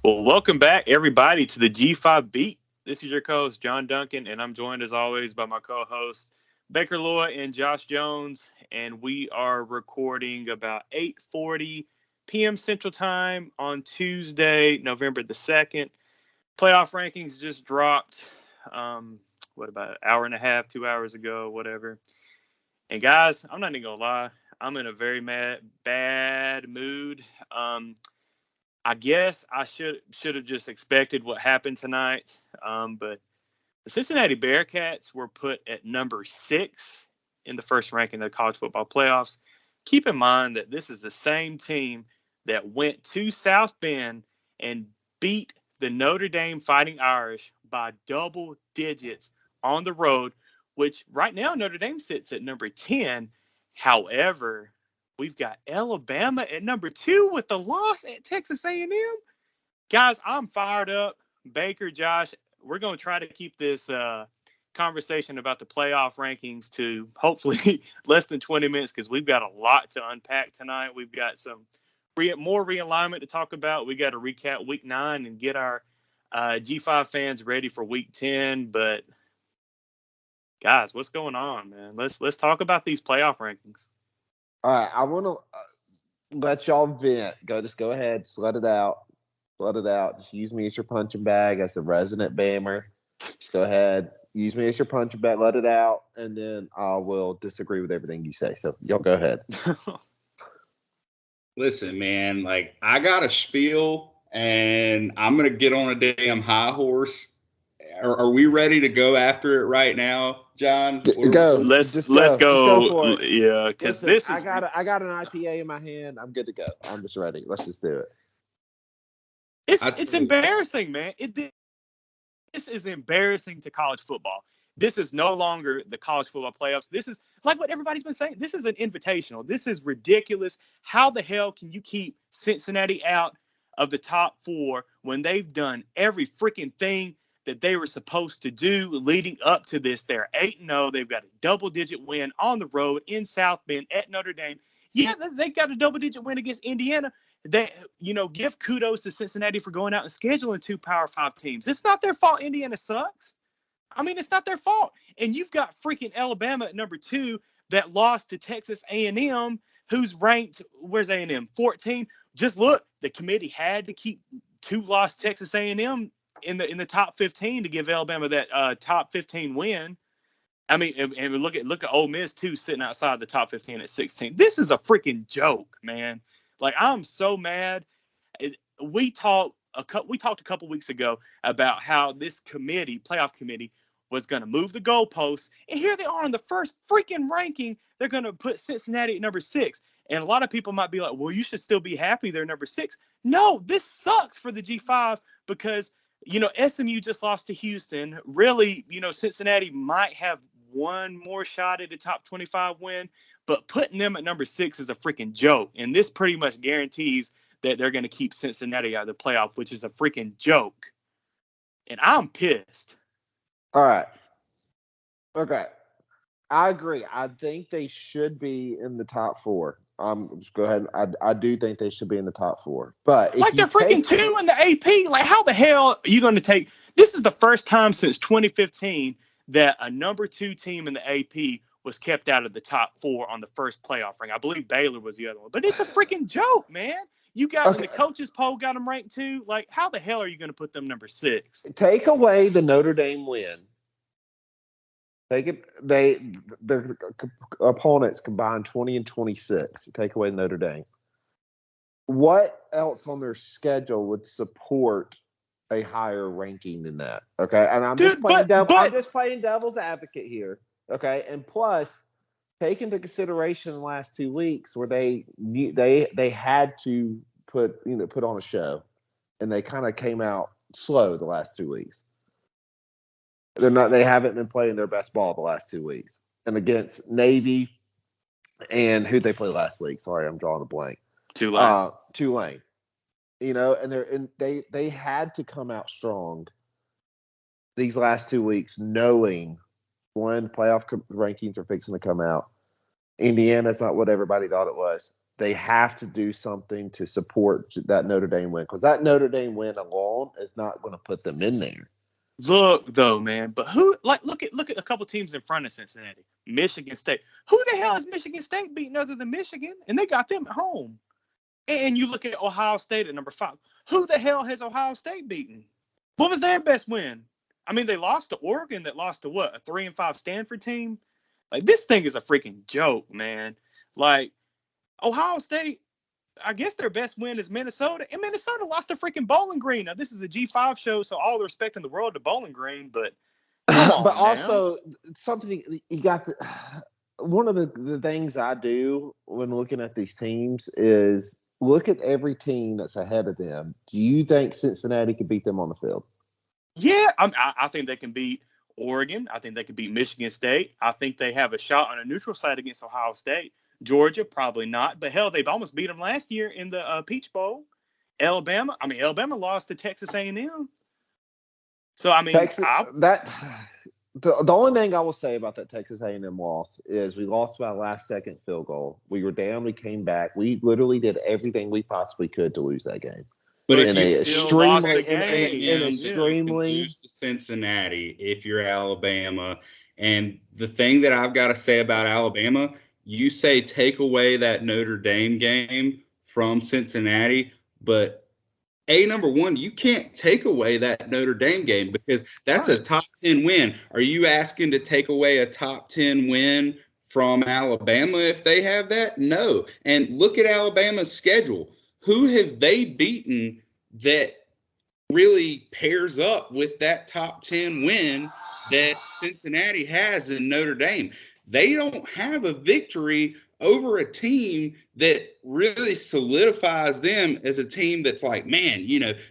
Well, welcome back, everybody, to the G5 Beat. This is your co-host, John Duncan, and I'm joined, as always, by my co-hosts, Baker Lloyd and Josh Jones, and we are recording about 8:40 p.m. Central Time on Tuesday, November the 2nd. Playoff rankings just dropped, about an hour and a half, 2 hours ago, whatever. And, guys, I'm not even going to lie. I'm in a very bad mood. I guess I should have just expected what happened tonight. But the Cincinnati Bearcats were put at number 6 in the first ranking of the college football playoffs. Keep in mind that this is the same team that went to South Bend and beat the Notre Dame Fighting Irish by double digits on the road, which right now Notre Dame sits at number 10. However, we've got Alabama at number 2 with the loss at Texas A&M. Guys, I'm fired up. Baker, Josh, we're going to try to keep this conversation about the playoff rankings to hopefully less than 20 minutes because we've got a lot to unpack tonight. We've got some more realignment to talk about. We got to recap week 9 and get our G5 fans ready for week 10. But, guys, what's going on, man? Let's talk about these playoff rankings. All right, I want to let y'all vent. Just go ahead, just let it out. Let it out. Just use me as your punching bag as a resident Bammer. Just go ahead, use me as your punching bag. Let it out, and then I will disagree with everything you say. So y'all go ahead. Listen, man, I got a spiel, and I'm gonna get on a damn high horse. Are we ready to go after it right now, John? Go. Let's go. Just go for it. Yeah, because this is. I got an IPA in my hand. I'm good to go. I'm just ready. Let's just do it. It's embarrassing, man. This is embarrassing to college football. This is no longer the college football playoffs. This is like what everybody's been saying. This is an invitational. This is ridiculous. How the hell can you keep Cincinnati out of the top 4 when they've done every freaking thing that they were supposed to do leading up to this? They're 8-0. They've got a double-digit win on the road in South Bend at Notre Dame. Yeah, they got a double-digit win against Indiana. They, give kudos to Cincinnati for going out and scheduling 2 Power 5 teams. It's not their fault Indiana sucks. I mean, it's not their fault. And you've got freaking Alabama at number 2 that lost to Texas A&M, who's ranked, where's A&M? 14. Just look, the committee had to keep 2 lost Texas A&M in the top 15 to give Alabama that top 15 win. I mean, and look at Ole Miss too, sitting outside the top 15 at 16. This is a freaking joke, man. I'm so mad. We talked a couple weeks ago about how this playoff committee, was going to move the goalposts, and here they are in the first freaking ranking. They're going to put Cincinnati at number 6, and a lot of people might be like, "Well, you should still be happy they're number 6." No, this sucks for the G5 because SMU just lost to Houston. Really, Cincinnati might have one more shot at a top 25 win, but putting them at number 6 is a freaking joke. And this pretty much guarantees that they're going to keep Cincinnati out of the playoff, which is a freaking joke. And I'm pissed. All right. Okay. I agree. I think they should be in the top 4. Just go ahead. I do think they should be in the top 4. But if they're freaking 2 in the AP. How the hell are you going to take? This is the first time since 2015 that a number 2 team in the AP was kept out of the top 4 on the first playoff rank. I believe Baylor was the other one. But it's a freaking joke, man. You got in the coaches poll got them ranked 2. How the hell are you going to put them number 6? Take away the Notre Dame win. Their opponents combined 20 and 26. Take away Notre Dame. What else on their schedule would support a higher ranking than that? Okay, and I'm just playing devil's advocate here. Okay, and plus, take into consideration the last 2 weeks where they had to put on a show, and they kind of came out slow the last 2 weeks. They haven't been playing their best ball the last 2 weeks. And against Navy and who'd they play last week? Sorry, I'm drawing a blank. Tulane. And they had to come out strong these last 2 weeks, knowing one, playoff rankings are fixing to come out. Indiana's not what everybody thought it was. they have to do something to support that Notre Dame win, because that Notre Dame win alone is not going to put them in there. Look though, man, but look at a couple teams in front of Cincinnati. Michigan State. Who the hell is Michigan State beating other than Michigan? And they got them at home. And you look at Ohio State at number 5. Who the hell has Ohio State beaten? What was their best win? I mean, they lost to Oregon, that lost to what, a 3-5 Stanford team? Like, this thing is a freaking joke, man. Like, Ohio State, I guess their best win is Minnesota, and Minnesota lost to freaking Bowling Green. Now, this is a G5 show, so all the respect in the world to Bowling Green, but but also something you got to, one of the things I do when looking at these teams is look at every team that's ahead of them. Do you think Cincinnati could beat them on the field? Yeah, I think they can beat Oregon. I think they can beat Michigan State. I think they have a shot on a neutral site against Ohio State. Georgia, probably not. But, hell, they've almost beat them last year in the Peach Bowl. Alabama lost to Texas A&M. So, I mean, the only thing I will say about that Texas A&M loss is we lost by a last-second field goal. We were down. We came back. We literally did everything we possibly could to lose that game. But if you still lost the game, extremely lose to Cincinnati if you're Alabama. And the thing that I've got to say about Alabama, you say take away that Notre Dame game from Cincinnati, but number one, you can't take away that Notre Dame game because that's a top 10 win. Are you asking to take away a top 10 win from Alabama if they have that? No. And look at Alabama's schedule. Who have they beaten that really pairs up with that top 10 win that Cincinnati has in Notre Dame? They don't have a victory over a team that really solidifies them as a team that's like, man,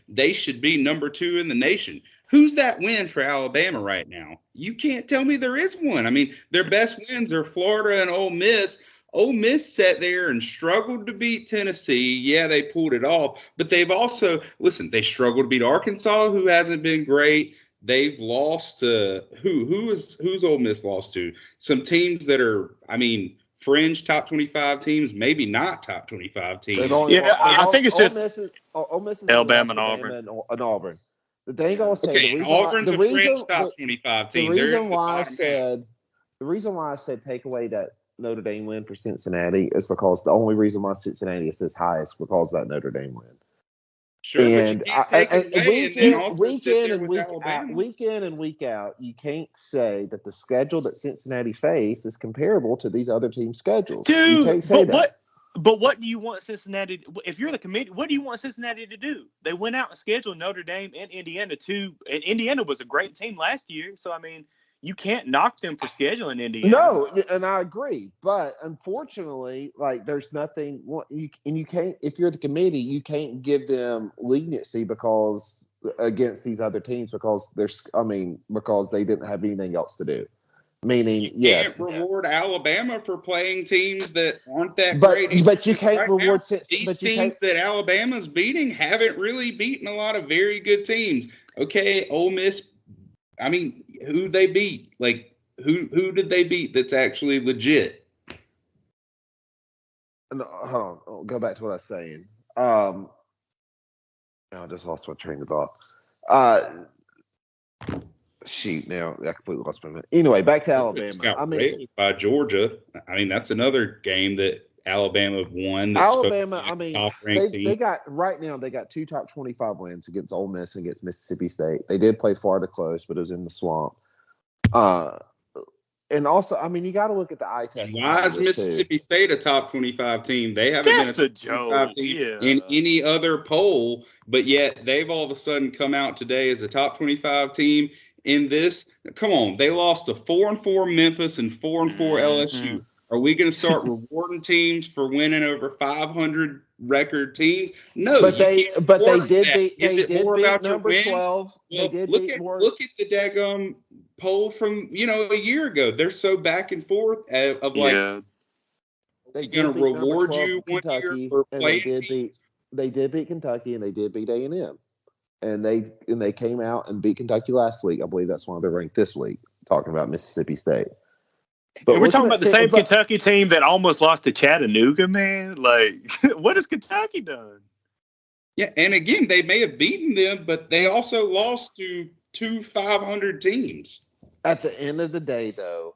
they should be number 2 in the nation. Who's that win for Alabama right now? You can't tell me there is one. I mean, their best wins are Florida and Ole Miss. Ole Miss sat there and struggled to beat Tennessee. Yeah, they pulled it off, but they've also, they struggled to beat Arkansas, who hasn't been great. They've lost to who's Ole Miss lost to? Some teams that are, fringe top 25 teams, maybe not top 25 teams. I think it's just Ole Miss is Alabama and Auburn. And Auburn. The thing I'll say, Auburn's a fringe top 25 team. The reason why I said take away that Notre Dame win for Cincinnati is because the only reason why Cincinnati is this high is because of that Notre Dame win. Sure, and week in and week out, you can't say that the schedule that Cincinnati face is comparable to these other teams' schedules. Dude, you can't say that. But what do you want Cincinnati? If you're the committee, what do you want Cincinnati to do? They went out and scheduled Notre Dame and Indiana too. And Indiana was a great team last year, so you can't knock them for scheduling Indiana. No, and I agree. But unfortunately, there's nothing you can't, if you're the committee, you can't give them leniency because against these other teams because they didn't have anything else to do. Meaning, you can't reward Alabama for playing teams that aren't that great. But you can't reward these teams that Alabama's beating haven't really beaten a lot of very good teams. Okay, Ole Miss. Who they beat? Who did they beat that's actually legit? No, hold on. I'll go back to what I was saying. I just lost my train of thought. Now I completely lost my mind. Anyway, back to Alabama. By Georgia. That's another game that Alabama won. Alabama, they got 2 top 25 wins against Ole Miss and against Mississippi State. They did play Florida close, but it was in the swamp. And also, you got to look at the eye test. Why is Mississippi State a top 25 team? They haven't been a top 25 team in any other poll, but yet they've all of a sudden come out today as a top 25 team in this. Come on, they lost to 4-4 Memphis and 4-4 LSU. Are we going to start rewarding teams for winning over 500 record teams? No, but they did beat. Is it more about your wins? 12. Well, look at the daggum poll from a year ago. They're so back and forth They're going to reward you one year for playing. They did beat Kentucky and they did beat A&M, and they came out and beat Kentucky last week. I believe that's why they're ranked this week. Talking about Mississippi State. But And we're talking looking about the at same but- Kentucky team that almost lost to Chattanooga, man. Like, what has Kentucky done? Yeah, and again, they may have beaten them, but they also lost to two 500 teams. At the end of the day, though,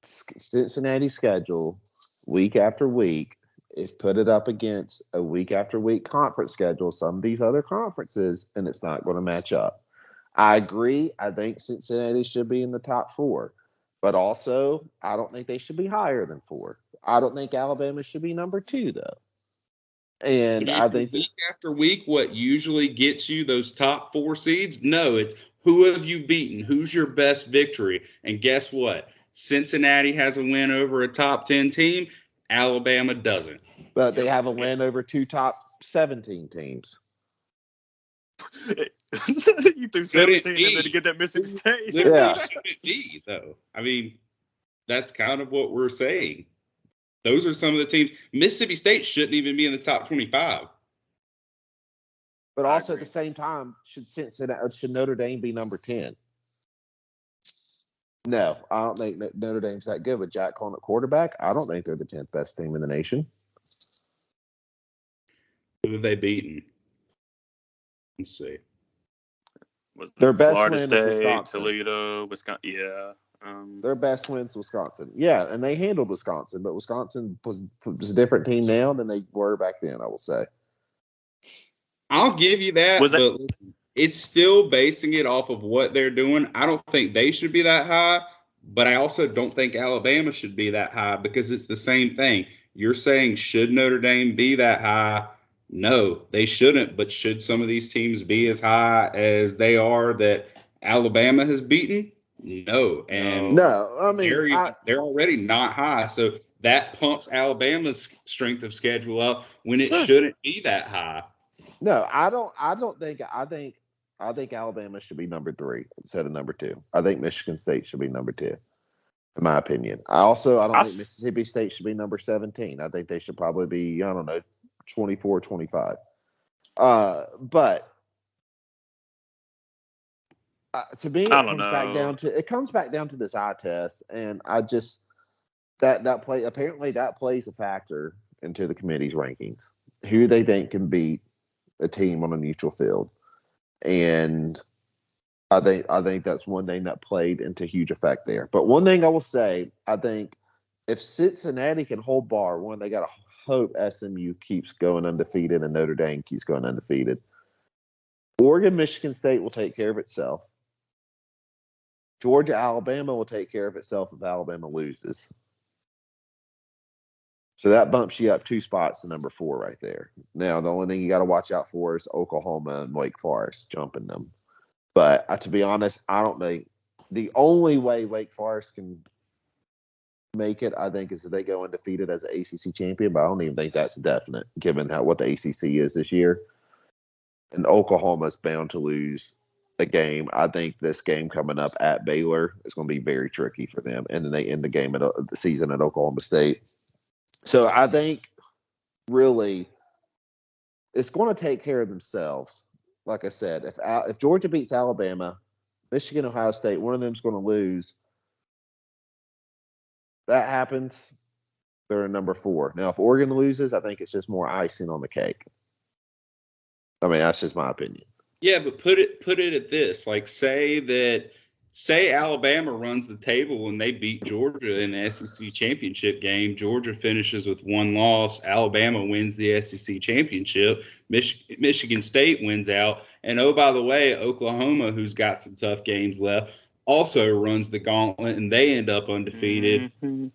Cincinnati's schedule, week after week, if put it up against a week after week conference schedule, some of these other conferences, and it's not going to match up. I agree. I think Cincinnati should be in the top 4, but also I don't think they should be higher than 4. I don't think Alabama should be number 2, though. And I think week after week, what usually gets you those top 4 seeds? No, it's who have you beaten? Who's your best victory? And guess what? Cincinnati has a win over a top 10 team. Alabama doesn't. But they have a win over 2 top 17 teams. You threw 17 and then to get that Mississippi State. Yeah. Should it be, though? I mean, that's kind of what we're saying. Those are some of the teams. Mississippi State shouldn't even be in the top 25. But also at the same time, should Notre Dame be number 10? No, I don't think Notre Dame's that good with Jack Cohn at quarterback. I don't think they're the 10th best team in the nation. Who have they beaten? Let's see. Their best Florida win is State, Wisconsin. Toledo, Wisconsin. Yeah. Their best win's Wisconsin. Yeah, and they handled Wisconsin, but Wisconsin was a different team now than they were back then, I will say. I'll give you that, but listen, it's still basing it off of what they're doing. I don't think they should be that high, but I also don't think Alabama should be that high because it's the same thing. You're saying, should Notre Dame be that high? No, they shouldn't, but should some of these teams be as high as they are that Alabama has beaten? No. And no, I mean, they're already not high, so that pumps Alabama's strength of schedule up when it shouldn't be that high. No, I don't think. I think Alabama should be number 3 instead of number 2. I think Michigan State should be number 2, in my opinion. I don't think Mississippi State should be number 17. I think they should probably be, 24, 25. But to me, it comes back down to this eye test, and I just apparently that plays a factor into the committee's rankings. Who they think can beat a team on a neutral field, and I think that's one thing that played into huge effect there. But one thing I will say, I think if Cincinnati can hold bar, they got to hope SMU keeps going undefeated and Notre Dame keeps going undefeated. Oregon, Michigan State will take care of itself. Georgia, Alabama will take care of itself if Alabama loses. So that bumps you up 2 spots to number 4 right there. Now, the only thing you got to watch out for is Oklahoma and Wake Forest jumping them. But to be honest, I don't think the only way Wake Forest can make it, I think, is if they go undefeated as an ACC champion. But I don't even think that's definite, given what the ACC is this year. And Oklahoma's bound to lose a game. I think this game coming up at Baylor is going to be very tricky for them. And then they end the season at Oklahoma State. So I think really it's going to take care of themselves. Like I said, if Georgia beats Alabama, Michigan, Ohio State, one of them's going to lose. That happens, they're in number 4. Now, if Oregon loses, I think it's just more icing on the cake. I mean, that's just my opinion. Yeah, but put it at this: like, say Alabama runs the table and they beat Georgia in the SEC championship game. Georgia finishes with 1 loss. Alabama wins the SEC championship. Michigan State wins out. And, oh, by the way, Oklahoma, who's got some tough games left, also runs the gauntlet, and they end up undefeated. Mm-hmm.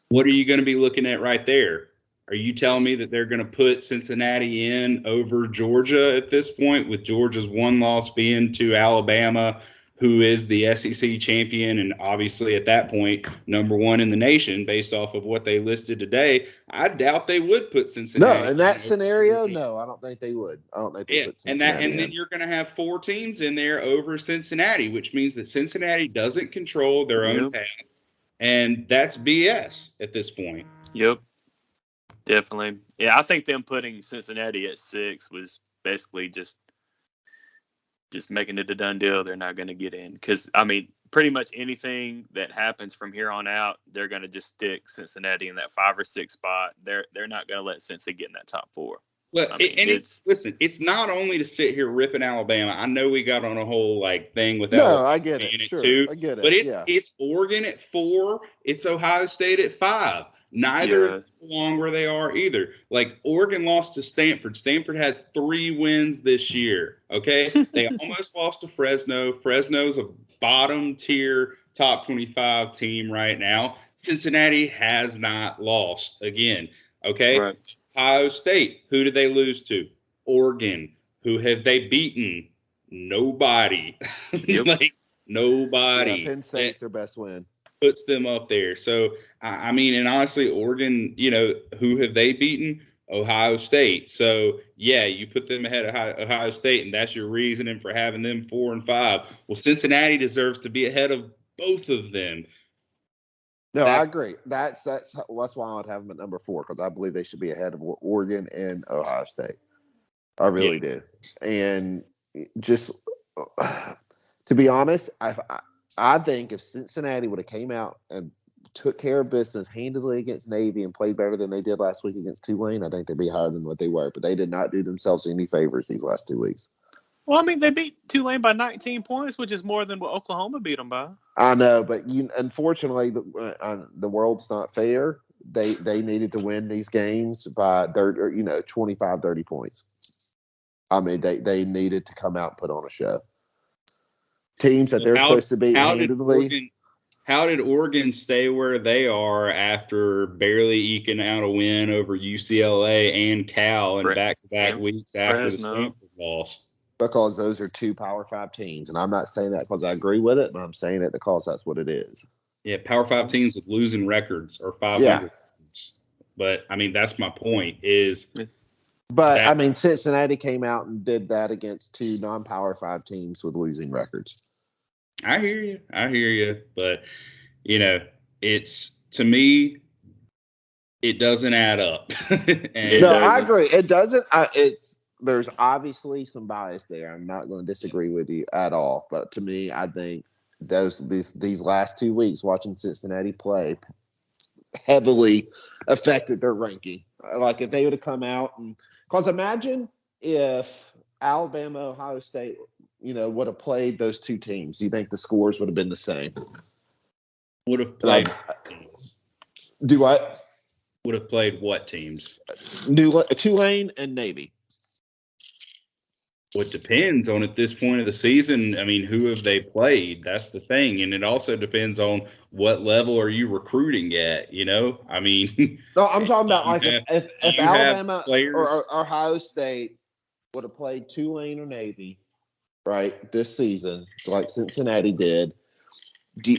What are you going to be looking at right there? Are you telling me that they're going to put Cincinnati in over Georgia at this point, with Georgia's 1 loss being to Alabama, who is the SEC champion and obviously at that point number 1 in the nation based off of what they listed today? I doubt they would put Cincinnati. No, in that scenario, no, I don't think they would. I don't think they put Cincinnati and then you're going to have 4 teams in there over Cincinnati, which means that Cincinnati doesn't control their own path, and that's BS at this point. Yep, definitely. Yeah, I think them putting Cincinnati at 6 was basically just just making it a done deal. They're not going to get in because, I mean, pretty much anything that happens from here on out, they're going to just stick Cincinnati in that 5 or 6 spot. They're not going to let Cincy get in that top 4. Well, I mean, listen, it's not only to sit here ripping Alabama. I know we got on a whole thing with No, Alabama I get it. in Sure, too, I get it. but yeah. it's Oregon at 4, it's Ohio State at 5. Neither belong where they are either. Like Oregon lost to Stanford. Stanford has 3 wins this year. Okay, they almost lost to Fresno. Fresno's a bottom tier top 25 team right now. Cincinnati has not lost again. Okay. Right. Ohio State, who did they lose to? Oregon. Who have they beaten? Nobody. Yep. Like nobody. Yeah, Penn State's their best win. Puts them up there. So I mean, and honestly, Oregon, who have they beaten? Ohio State. So yeah, you put them ahead of Ohio State, and that's your reasoning for having them 4 and 5. Well, Cincinnati deserves to be ahead of both of them. No, I agree. That's why I'd have them at number 4 because I believe they should be ahead of Oregon and Ohio State. I really do. And just to be honest, I think if Cincinnati would have came out and took care of business handily against Navy and played better than they did last week against Tulane, I think they'd be higher than what they were. But they did not do themselves any favors these last 2 weeks. Well, I mean, they beat Tulane by 19 points, which is more than what Oklahoma beat them by. I know, but unfortunately, the world's not fair. They needed to win these games by 25, 30 points. I mean, they needed to come out and put on a show. Teams that they're supposed to beat handedly. How did Oregon stay where they are after barely eking out a win over UCLA and Cal in back-to-back weeks after the Stanford loss? Because those are 2 Power 5 teams. And I'm not saying that because I agree with it, but I'm saying it because that's what it is. Yeah, Power 5 teams with losing records or 500 records. But, I mean, that's my point is. But, I mean, Cincinnati came out and did that against 2 non-Power 5 teams with losing records. I hear you. But, it's, to me, it doesn't add up. I agree. It doesn't. There's obviously some bias there. I'm not going to disagree with you at all. But to me, I think these last 2 weeks watching Cincinnati play heavily affected their ranking. Like if they would have come out because imagine if Alabama, Ohio State, would have played those 2 teams. Do you think the scores would have been the same? Would have played teams. Do what? Would have played what teams? Tulane and Navy. Well, it depends on at this point of the season. I mean, who have they played? That's the thing. And it also depends on what level are you recruiting at, I mean. No, I'm talking about like if Alabama or Ohio State would have played Tulane or Navy, right, this season, like Cincinnati did, do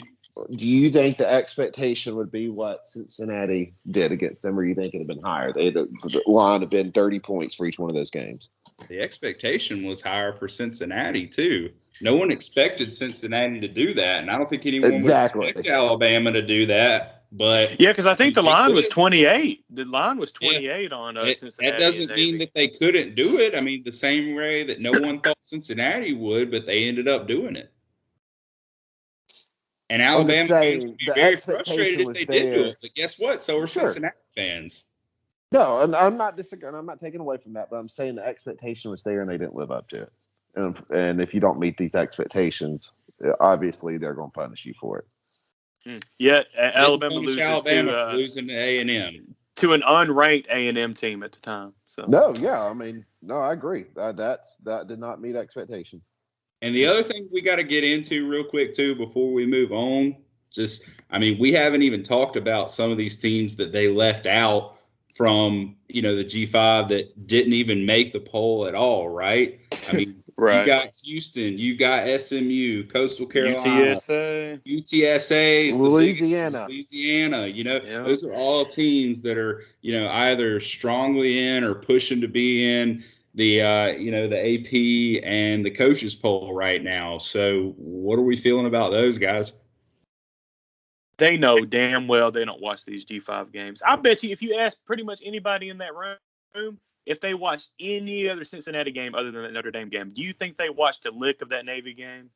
you think the expectation would be what Cincinnati did against them, or you think it would have been higher? The line have been 30 points for each one of those games. The expectation was higher for Cincinnati, too. No one expected Cincinnati to do that, and I don't think anyone would expect Alabama to do that. But yeah, because I think the line was 28. The line was 28 on Cincinnati. That doesn't mean that they couldn't do it. I mean, the same way that no one thought Cincinnati would, but they ended up doing it. And Alabama fans would be very frustrated if they did do it. But guess what? So are Cincinnati fans. No, and I'm not disagreeing. I'm not taking away from that, but I'm saying the expectation was there and they didn't live up to it. And if you don't meet these expectations, obviously they're going to punish you for it. Yeah, Alabama losing to A&M. To an unranked A&M team at the time. So I agree. That did not meet expectations. And the other thing we got to get into real quick too before we move on, we haven't even talked about some of these teams that they left out from, the G5 that didn't even make the poll at all, right? I mean, right. You got Houston, you got SMU, Coastal Carolina, UTSA, Louisiana. Those are all teams that are, either strongly in or pushing to be in the AP and the coaches poll right now. So what are we feeling about those guys? They know damn well they don't watch these G5 games. I bet you if you ask pretty much anybody in that room, if they watched any other Cincinnati game other than the Notre Dame game, do you think they watched a lick of that Navy game?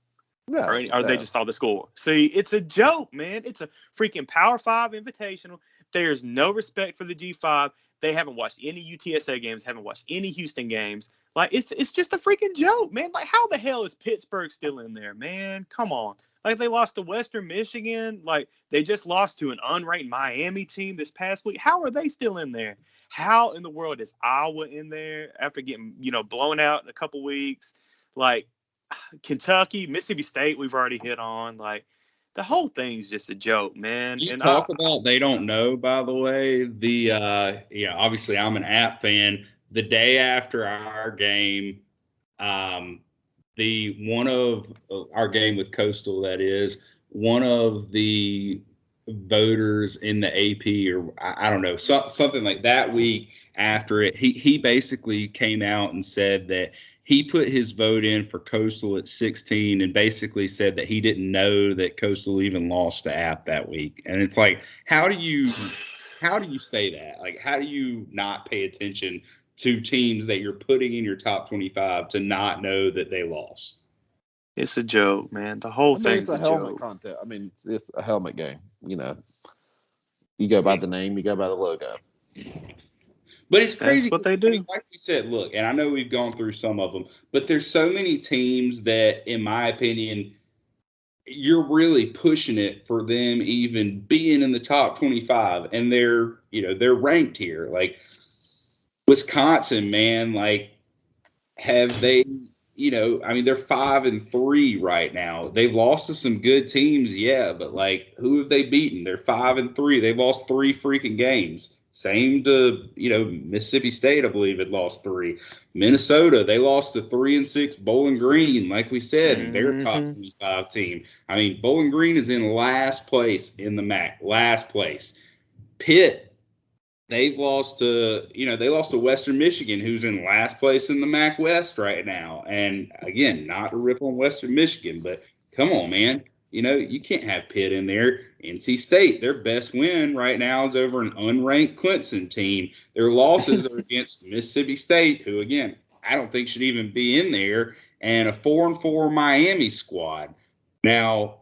No, Or they just saw the score? See, it's a joke, man. It's a freaking Power 5 invitational. There's no respect for the G5. They haven't watched any UTSA games, haven't watched any Houston games. Like, it's just a freaking joke, man. Like, how the hell is Pittsburgh still in there, man? Come on. Like, they lost to Western Michigan. Like, they just lost to an unranked Miami team this past week. How are they still in there? How in the world is Iowa in there after getting, blown out in a couple weeks? Like, Kentucky, Mississippi State, we've already hit on. Like, the whole thing's just a joke, man. You And talk about they don't know, by the way. Obviously I'm an App fan. The day after our game, the one of our game with Coastal, that is, one of the voters in the AP, or I don't know, something like that week after it, he basically came out and said that he put his vote in for Coastal at 16 and basically said that he didn't know that Coastal even lost to App that week. And it's like, how do you say that? Like, how do you not pay attention to teams that you're putting in your top 25 to not know that they lost? it's a joke, man. The whole thing's it's a helmet joke. contest. I mean, it's a helmet game. You go by the name, you go by the logo. But it's crazy. That's what they do. I mean, like we said, look, and I know we've gone through some of them, but there's so many teams that, in my opinion, you're really pushing it for them even being in the top 25, and they're ranked here. Like Wisconsin, man, like, have they, they're 5-3 right now. They've lost to some good teams, yeah, but like, who have they beaten? They're 5-3. They've lost 3 freaking games. Same to, Mississippi State, I believe, had lost 3. Minnesota, they lost to 3-6 Bowling Green, like we said, and they're a top 25 team. I mean, Bowling Green is in last place in the MAC, last place. Pitt, they've lost to, they lost to Western Michigan, who's in last place in the MAC West right now. And again, not to rip on Western Michigan, but come on, man. You can't have Pitt in there. NC State, their best win right now is over an unranked Clemson team. Their losses are against Mississippi State, who, again, I don't think should even be in there, and a 4-4 Miami squad. Now,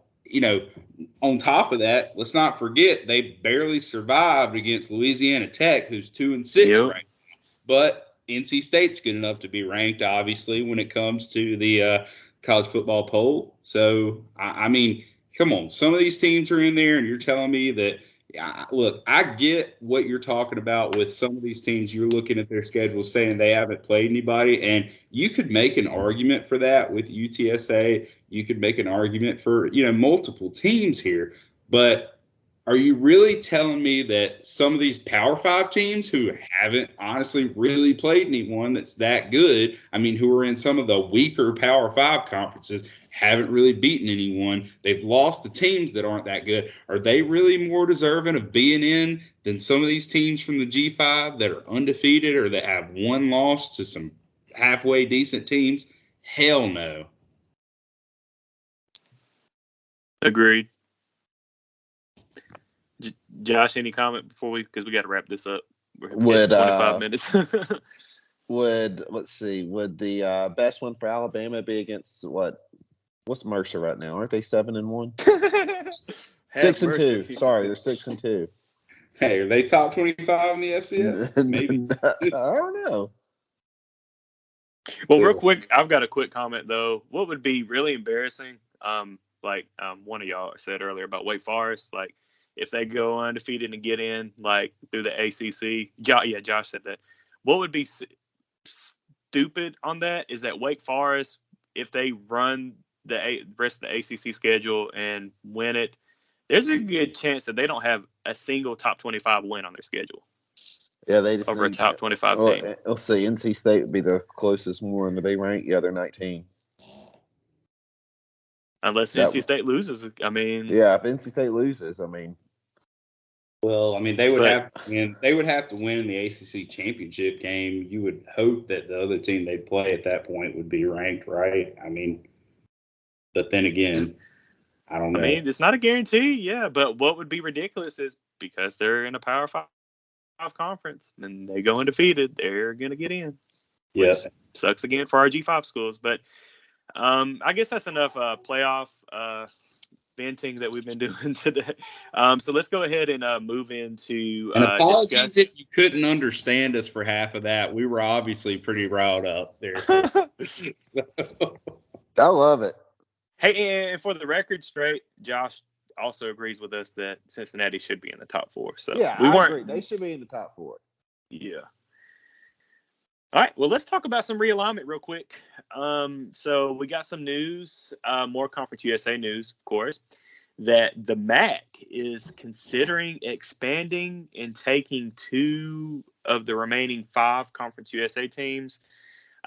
on top of that, let's not forget they barely survived against Louisiana Tech, who's 2-6 right now. But NC State's good enough to be ranked, obviously, when it comes to the college football poll. So, I mean, come on. Some of these teams are in there, and you're telling me that, look, I get what you're talking about with some of these teams. You're looking at their schedule saying they haven't played anybody, and you could make an argument for that with UTSA. You could make an argument for, multiple teams here. But are you really telling me that some of these Power 5 teams who haven't honestly really played anyone that's that good, I mean, who are in some of the weaker Power 5 conferences, haven't really beaten anyone, they've lost to teams that aren't that good, are they really more deserving of being in than some of these teams from the G5 that are undefeated or that have one loss to some halfway decent teams? Hell no. Agreed. Josh, any comment before because we got to wrap this up? We're Would 25 minutes. would the best one for Alabama be against what's Mercer right now? Aren't they 7-1? 6-2. Sorry, they're 6-2. Hey, are they top 25 in the FCS? Maybe. I don't know. Well, real quick, I've got a quick comment though. What would be really embarrassing? One of y'all said earlier about Wake Forest, like if they go undefeated and get in like through the ACC. Josh said that. What would be stupid on that is that Wake Forest, if they run the rest of the ACC schedule and win it, there's a good chance that they don't have a single top 25 win on their schedule. Yeah, they just over a top 25 team. Let's see. NC State would be the closest one to be ranked. Yeah, they're 19. Unless NC State loses, I mean. Yeah, if NC State loses, I mean. Well, I mean, they would have to win the ACC championship game. You would hope that the other team they play at that point would be ranked, right? I mean, but then again, I don't know. I mean, it's not a guarantee, yeah. But what would be ridiculous is because they're in a Power 5 conference and they go undefeated, they're going to get in. Yeah. Sucks again for our G5 schools. But I guess that's enough playoff venting that we've been doing today. So let's go ahead and move into and apologies if you couldn't understand us for half of that. We were obviously pretty riled up there. So. I love it. Hey, and for the record straight, Josh also agrees with us that Cincinnati should be in the top 4. So yeah, we weren't. Agree. They should be in the top 4. Yeah. All right, well, let's talk about some realignment real quick. So we got some news, more Conference USA news, of course, that the MAC is considering expanding and taking 2 of the remaining 5 Conference USA teams,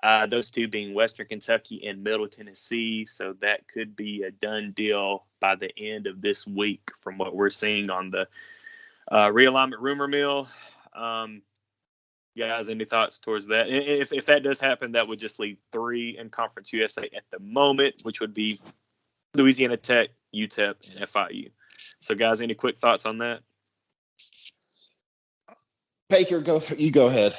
those 2 being Western Kentucky and Middle Tennessee. So that could be a done deal by the end of this week from what we're seeing on the realignment rumor mill. Guys, any thoughts towards that? If that does happen, that would just leave 3 in Conference USA at the moment, which would be Louisiana Tech, UTEP, and FIU. So, guys, any quick thoughts on that? Baker, you go ahead.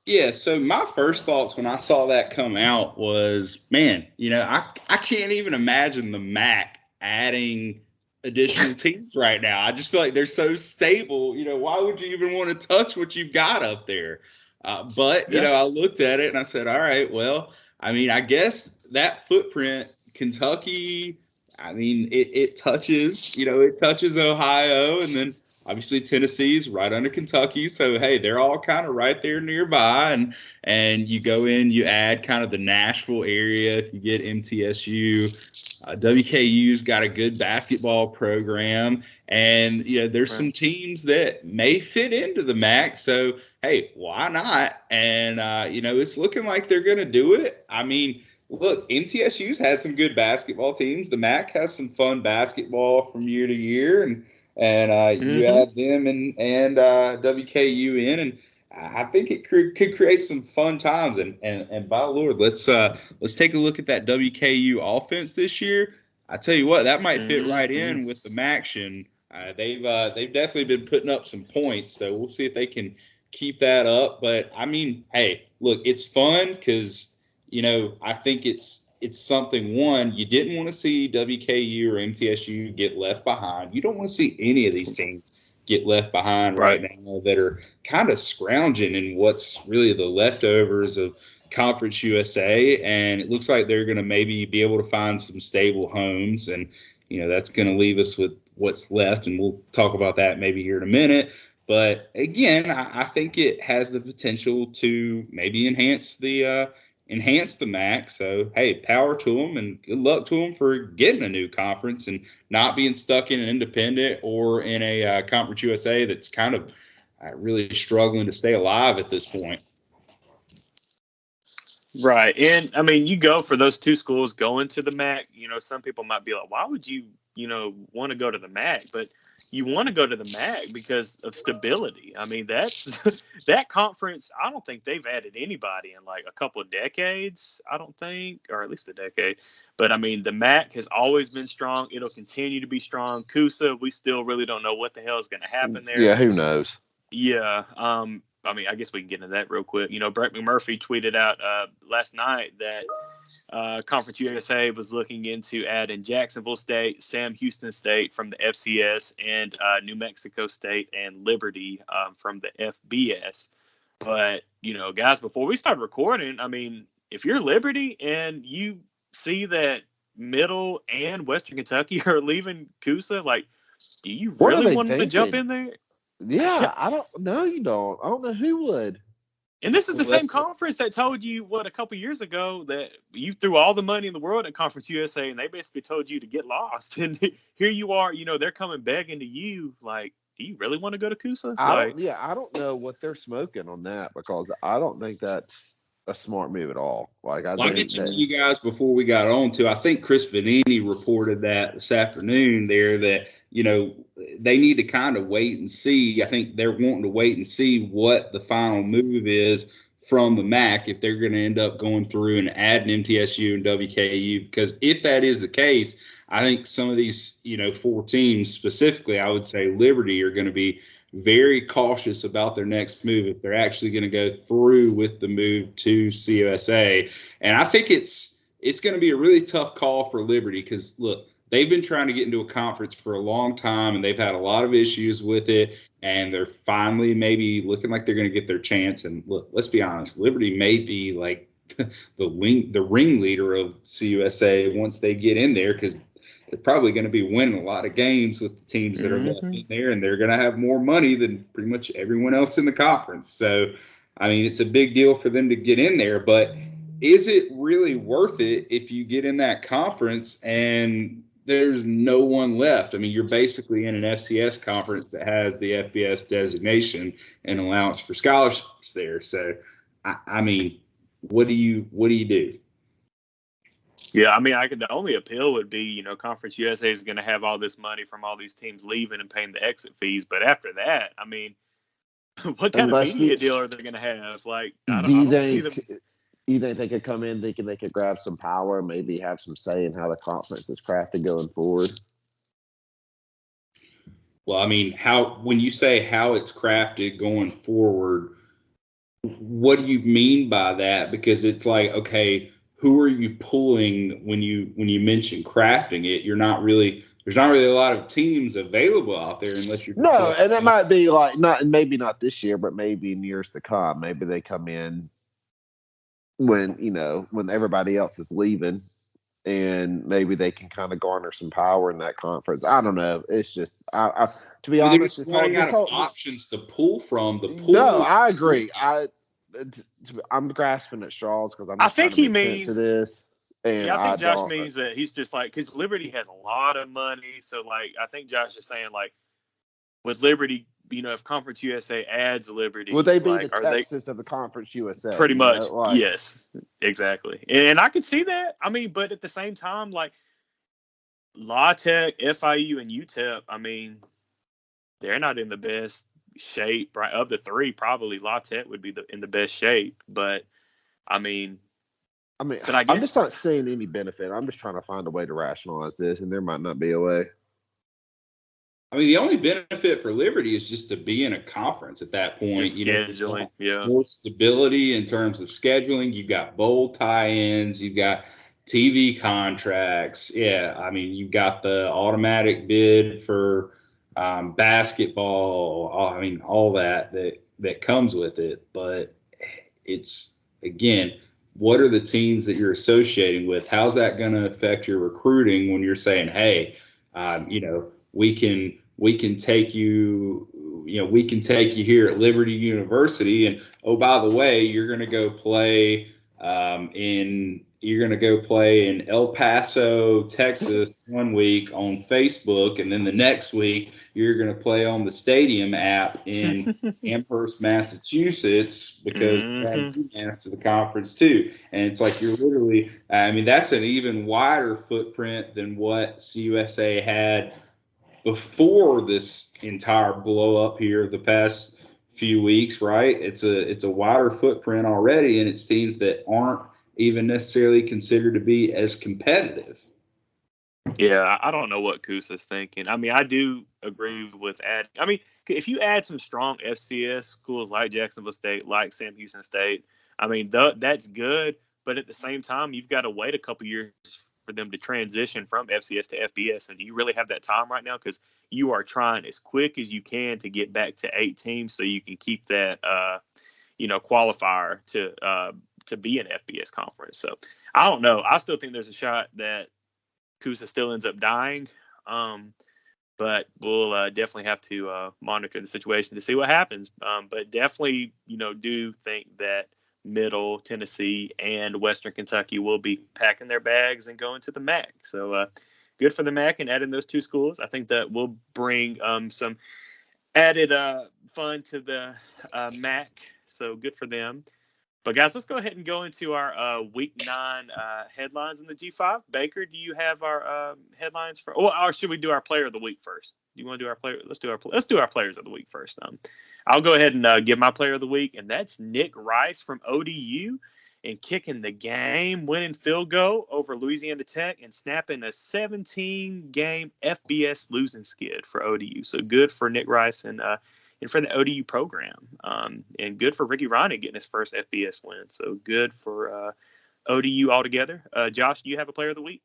Yeah, so my first thoughts when I saw that come out was, man, I can't even imagine the MAC adding additional teams right now. I just feel like they're so stable. Why would you even want to touch what you've got up there? But I looked at it and I said, all right, well, I guess that footprint, Kentucky, it touches, it touches Ohio, and then obviously Tennessee's right under Kentucky. So, hey, they're all kind of right there nearby. And you go in, you add kind of the Nashville area. If you get MTSU, WKU's got a good basketball program. And, there's some teams that may fit into the MAC. So, hey, why not? And, it's looking like they're going to do it. Look, MTSU's had some good basketball teams. The MAC has some fun basketball from year to year. And you add them and WKU in, and I think it could create some fun times. And by the Lord, let's take a look at that WKU offense this year. I tell you what, that might fit right in with the MACtion. They've definitely been putting up some points, so we'll see if they can keep that up. But hey, look, it's fun because I think it's something, one, you didn't want to see WKU or MTSU get left behind. You don't want to see any of these teams get left behind right now that are kind of scrounging in what's really the leftovers of Conference USA. And it looks like they're going to maybe be able to find some stable homes. And, that's going to leave us with what's left. And we'll talk about that maybe here in a minute. But, again, I think it has the potential to maybe enhance the MAC. So, hey, power to them and good luck to them for getting a new conference and not being stuck in an independent or in a Conference USA that's kind of really struggling to stay alive at this point. Right. And, you go for those 2 schools going to the MAC, some people might be like, why would you, want to go to the MAC? But you want to go to the MAC because of stability. That's that conference. I don't think they've added anybody in like a couple of decades. I don't think, or at least a decade. But the MAC has always been strong. It'll continue to be strong. CUSA, we still really don't know what the hell is going to happen there. Yeah, who knows? Yeah. I guess we can get into that real quick. Brett McMurphy tweeted out last night that Conference USA was looking into adding Jacksonville State, Sam Houston State from the FCS, and New Mexico State and Liberty from the FBS. But, guys, before we start recording, if you're Liberty and you see that Middle and Western Kentucky are leaving CUSA, do you really want to jump in there? Yeah, I don't know. You don't. I don't know who would. And this is the same conference that told you a couple years ago that you threw all the money in the world at Conference USA, and they basically told you to get lost. And here you are, they're coming begging to you, do you really want to go to CUSA? I don't know what they're smoking on that because I don't think that's a smart move at all. I mentioned to you guys before we got on to, I think Chris Vanini reported that this afternoon there that, they need to kind of wait and see. I think they're wanting to wait and see what the final move is from the MAC if they're going to end up going through and adding MTSU and WKU. Because if that is the case, I think some of these, 4 teams specifically, I would say Liberty are going to be very cautious about their next move if they're actually going to go through with the move to CUSA. And I think it's going to be a really tough call for Liberty because, look, they've been trying to get into a conference for a long time, and they've had a lot of issues with it, and they're finally maybe looking like they're going to get their chance. And, look, let's be honest, Liberty may be like the ringleader of CUSA once they get in there because they're probably going to be winning a lot of games with the teams that are left in there, and they're going to have more money than pretty much everyone else in the conference. So, I mean, it's a big deal for them to get in there, but is it really worth it if you get in that conference and there's no one left? I mean, you're basically in an FCS conference that has the FBS designation and allowance for scholarships there. So, I mean, what do you do? Yeah, I mean, the only appeal would be, Conference USA is going to have all this money from all these teams leaving and paying the exit fees. But after that, I mean, what kind of media deal are they going to have? Like, I don't see them. You think they could come in thinking they could grab some power, maybe have some say in how the conference is crafted going forward? Well, I mean, when you say how it's crafted going forward, what do you mean by that? Because it's like, okay, who are you pulling when you mention crafting it? There's not really a lot of teams available out there unless you're and it might be like maybe not this year, but maybe in years to come. Maybe they come in when everybody else is leaving, and maybe they can kind of garner some power in that conference. I don't know. It's just to be honest, it's running out of options to pull from. I agree. I'm grasping at straws because I think he means sense of this. And I think Josh means that he's just like, because Liberty has a lot of money. So, like, I think Josh is saying, like, with Liberty, if Conference USA adds Liberty, would they be the Texas of the Conference USA? Pretty much, yes, exactly. And I could see that. I mean, but at the same time, like, La Tech, FIU, and UTEP, I mean, they're not in the best shape, right? Of the three, probably La Tech would be in the best shape. But I mean, but I guess, I'm just not seeing any benefit. I'm just trying to find a way to rationalize this, and there might not be a way. I mean, the only benefit for Liberty is just to be in a conference at that point. Just scheduling, more stability in terms of scheduling. You've got bowl tie-ins. You've got TV contracts. Yeah, I mean, you've got the automatic bid for basketball. I mean, all that comes with it. But it's, again, what are the teams that you're associating with? How's that going to affect your recruiting when you're saying, hey, we can take you, we can take you here at Liberty University, and oh, by the way, you're going to go play in El Paso, Texas 1 week on Facebook, and then the next week you're going to play on the Stadium app in Amherst, Massachusetts, because that's to the conference too. And it's like you're literally, I mean, that's an even wider footprint than what CUSA had before this entire blow up here the past few weeks, right? It's a wider footprint already, and it's teams that aren't even necessarily considered to be as competitive. Yeah, I don't know what Kusa's thinking. I mean, I do agree with adding. I mean, if you add some strong FCS schools like Jacksonville State, like Sam Houston State, I mean, that's good. But at the same time, you've got to wait a couple years for them to transition from FCS to FBS. And do you really have that time right now? Because you are trying as quick as you can to get back to 8 teams so you can keep that, qualifier to be an FBS conference. So I don't know. I still think there's a shot that Kusa still ends up dying. But we'll definitely have to monitor the situation to see what happens. But definitely, do think that Middle Tennessee and Western Kentucky will be packing their bags and going to the MAC. So good for the MAC and adding those 2 schools. I think that will bring some added fun to the MAC. So good for them. But, guys, let's go ahead and go into our Week 9 headlines in the G5. Baker, do you have our headlines for – or should we do our Player of the Week first? Do you want to do our player? Let's do our Players of the Week first. I'll go ahead and give my Player of the Week, and that's Nick Rice from ODU and kicking the game-winning field goal over Louisiana Tech and snapping a 17-game FBS losing skid for ODU. So good for Nick Rice and and for the ODU program. And good for Ricky Ronnie getting his first FBS win. So good for ODU altogether. Josh, do you have a player of the week?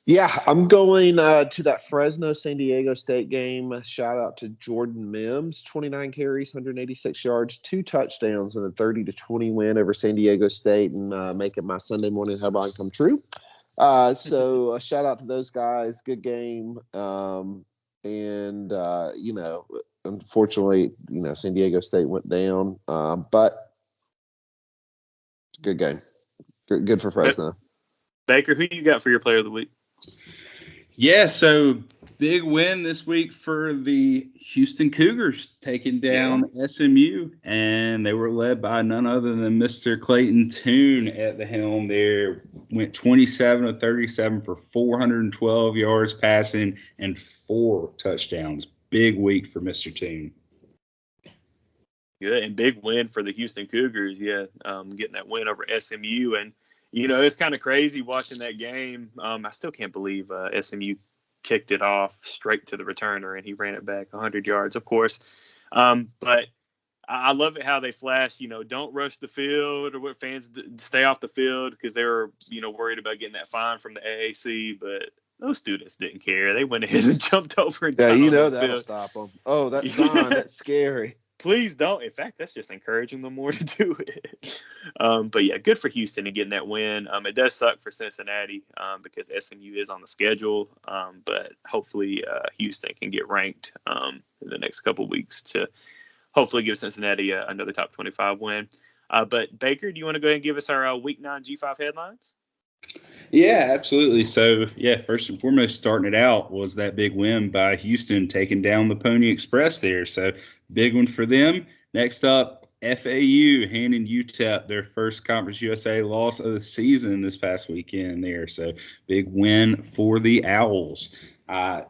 Yeah, I'm going to that Fresno San Diego State game. Shout out to Jordan Mims, 29 carries, 186 yards, 2 touchdowns in the 30-20 win over San Diego State, and making my Sunday morning headline come true. So a shout out to those guys. Good game. Unfortunately, San Diego State went down, but good game. Good for Fresno. Baker, who you got for your player of the week? Yeah, so big win this week for the Houston Cougars, taking down SMU, and they were led by none other than Mr. Clayton Tune at the helm there. Went 27 of 37 for 412 yards passing and 4 touchdowns. Big week for Mr. Tune. Good, and big win for the Houston Cougars, getting that win over SMU. And it's kind of crazy watching that game. I still can't believe SMU kicked it off straight to the returner, and he ran it back 100 yards, of course. But I love it how they flashed, don't rush the field, or what fans stay off the field because they were, worried about getting that fine from the AAC. But those students didn't care. They went ahead and jumped over and that'll stop them. Oh, that sign, that's scary. Please don't. In fact, that's just encouraging them more to do it. But yeah, good for Houston to getting that win. It does suck for Cincinnati because SMU is on the schedule. But hopefully Houston can get ranked in the next couple of weeks to hopefully give Cincinnati another top 25 win. But Baker, do you want to go ahead and give us our Week 9 G5 headlines? Yeah, absolutely. So, first and foremost, starting it out was that big win by Houston taking down the Pony Express there. So, big one for them. Next up, FAU handing UTEP their first Conference USA loss of the season this past weekend there. So, big win for the Owls.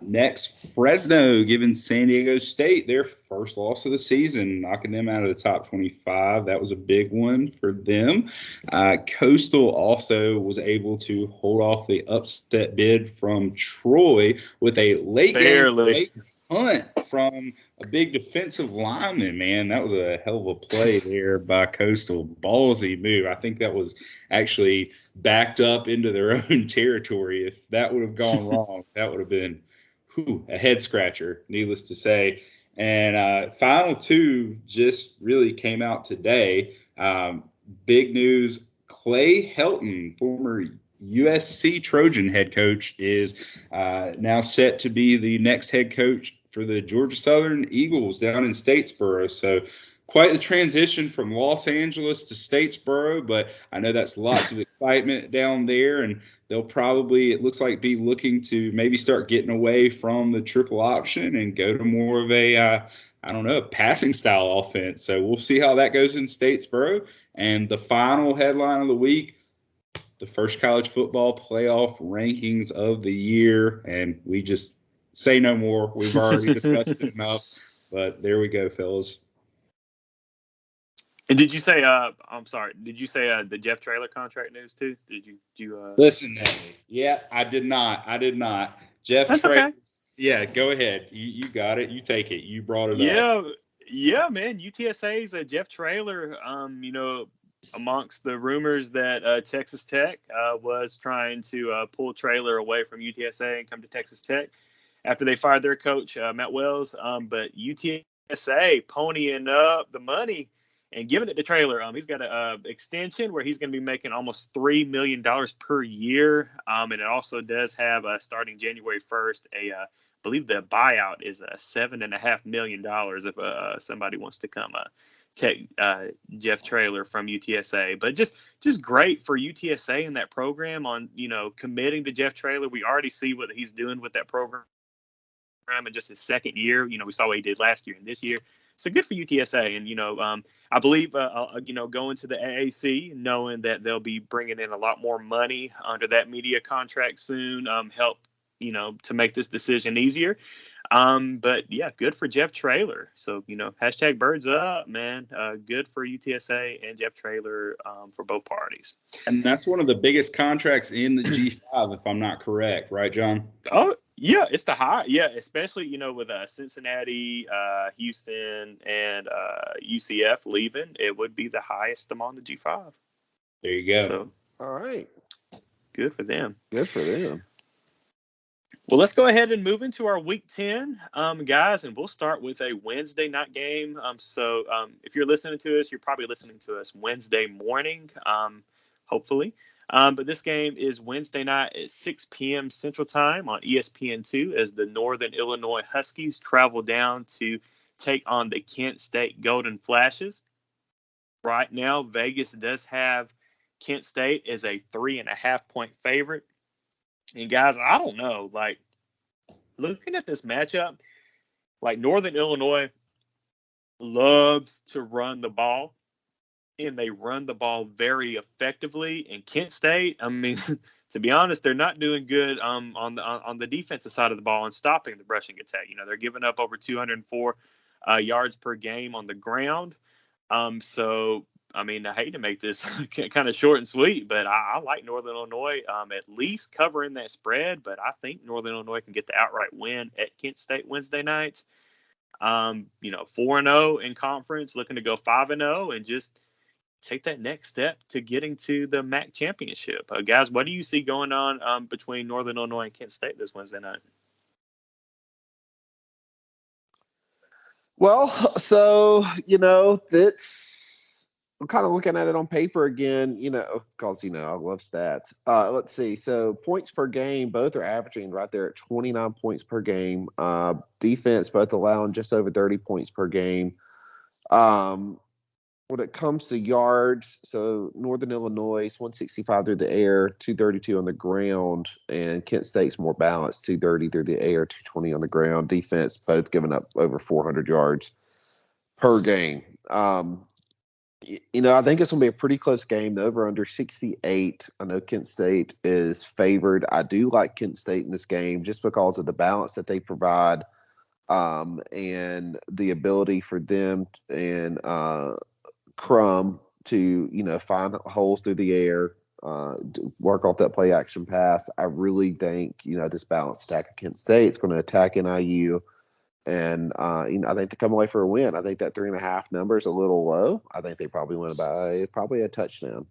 Next, Fresno giving San Diego State their first loss of the season, knocking them out of the top 25. That was a big one for them. Coastal also was able to hold off the upset bid from Troy with a late punt from a big defensive lineman, man. That was a hell of a play there by Coastal. Ballsy move. I think that was actually backed up into their own territory. If that would have gone wrong, that would have been a head scratcher, needless to say. And final 2 just really came out today. Big news, Clay Helton, former USC Trojan head coach, is now set to be the next head coach for the Georgia Southern Eagles down in Statesboro. So quite the transition from Los Angeles to Statesboro, but I know that's lots of excitement down there, and they'll probably, it looks like, be looking to maybe start getting away from the triple option and go to more of a, passing style offense. So we'll see how that goes in Statesboro. And the final headline of the week, the first college football playoff rankings of the year, and we just say no more. We've already discussed it enough, but there we go, fellas. And did you say, the Jeff Traylor contract news too? Did you listen to me? Yeah, I did not. Jeff Traylor. Okay. Yeah, go ahead. You got it. You take it. You brought it up. Yeah, man. UTSA's Jeff Traylor, amongst the rumors that Texas Tech was trying to pull Traylor away from UTSA and come to Texas Tech after they fired their coach, Matt Wells. But UTSA ponying up the money and giving it to Traylor. He's got an extension where he's going to be making almost $3 million per year. And it also does have, starting January 1st, I believe the buyout is $7.5 million if somebody wants to come take Jeff Traylor from UTSA. But just great for UTSA in that program on, committing to Jeff Traylor. We already see what he's doing with that program in just his second year. We saw what he did last year and this year. So good for UTSA. And, I believe, going to the AAC, knowing that they'll be bringing in a lot more money under that media contract soon, help, to make this decision easier. But yeah, good for Jeff Traylor. So, hashtag birds up, man. Good for UTSA and Jeff Traylor for both parties. And that's one of the biggest contracts in the G5, if I'm not correct. Right, John? Yeah, it's the high. Yeah, especially with Cincinnati, Houston, and UCF leaving, it would be the highest among the G5. There you go. So All right. good for them. Good for them. Well, let's go ahead and move into our Week 10, guys, and we'll start with a Wednesday night game. So if you're listening to us, you're probably listening to us Wednesday morning, hopefully. But this game is Wednesday night at 6 p.m. Central Time on ESPN2 as the Northern Illinois Huskies travel down to take on the Kent State Golden Flashes. Right now, Vegas does have Kent State as a 3.5-point favorite. And guys, I don't know, like looking at this matchup, like Northern Illinois loves to run the ball, and they run the ball very effectively. And Kent State, I mean, to be honest, they're not doing good on the defensive side of the ball and stopping the rushing attack. They're giving up over 204 yards per game on the ground. So I mean, I hate to make this kind of short and sweet, but I like Northern Illinois at least covering that spread. But I think Northern Illinois can get the outright win at Kent State Wednesday night. 4-0 in conference, looking to go 5-0 and just take that next step to getting to the MAC championship. Guys, what do you see going on between Northern Illinois and Kent State this Wednesday night? Well, so, I'm kind of looking at it on paper again, because, I love stats. Let's see. So points per game, both are averaging right there at 29 points per game. Defense, both allowing just over 30 points per game. When it comes to yards, so Northern Illinois is 165 through the air, 232 on the ground, and Kent State's more balanced, 230 through the air, 220 on the ground. Defense, both giving up over 400 yards per game. I think it's going to be a pretty close game. The over-under 68. I know Kent State is favored. I do like Kent State in this game just because of the balance that they provide and the ability for them and Crum to, find holes through the air, work off that play action pass. I really think, this balanced attack of Kent State is going to attack NIU. And, I think they come away for a win. I think that 3.5 number is a little low. I think they probably win by probably a touchdown.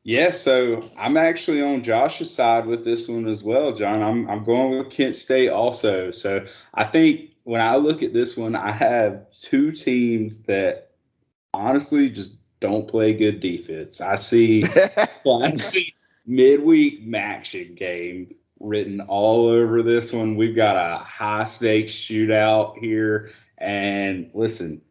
Yeah, so I'm actually on Josh's side with this one as well, John. I'm going with Kent State also. So I think when I look at this one, I have two teams that honestly just don't play good defense. I see midweek action game written all over this one. We've got a high stakes shootout here. And listen,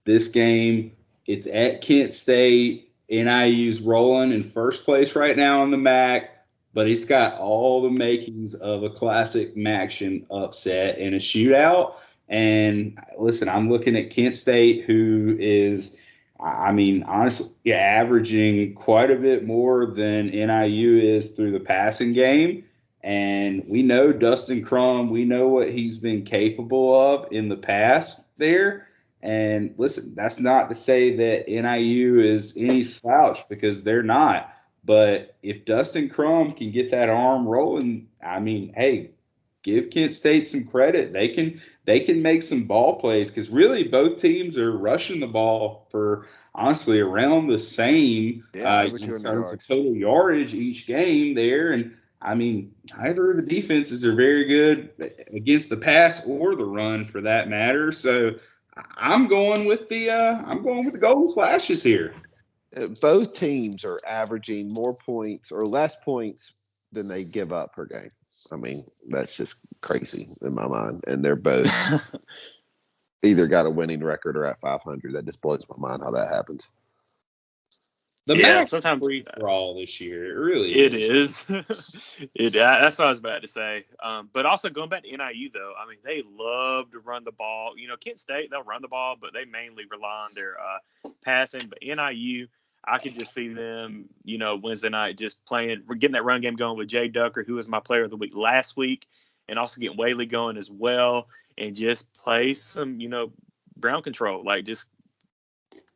this game, it's at Kent State. NIU's rolling in first place right now in the MAC, but it's got all the makings of a classic MACtion upset and a shootout. And listen, I'm looking at Kent State, who is, honestly, averaging quite a bit more than NIU is through the passing game. And we know Dustin Crum, we know what he's been capable of in the past there. And listen, that's not to say that NIU is any slouch, because they're not. But if Dustin Crum can get that arm rolling, hey, give Kent State some credit. They can make some ball plays, because really both teams are rushing the ball for honestly around the same in terms of total yardage each game there. And neither of the defenses are very good against the pass or the run, for that matter. So I'm going with the Golden Flashes here. Both teams are averaging more points or less points than they give up per game. That's just crazy in my mind. And they're both either got a winning record or at 500. That just blows my mind how that happens. The MAC's sometimes free for all this year. It really is. That's what I was about to say. But also going back to NIU, though, they love to run the ball. Kent State, they'll run the ball, but they mainly rely on their passing. But NIU, I could just see them, Wednesday night just playing. We're getting that run game going with Jay Ducker, who was my player of the week last week, and also getting Whaley going as well, and just play some, ground control. Like, just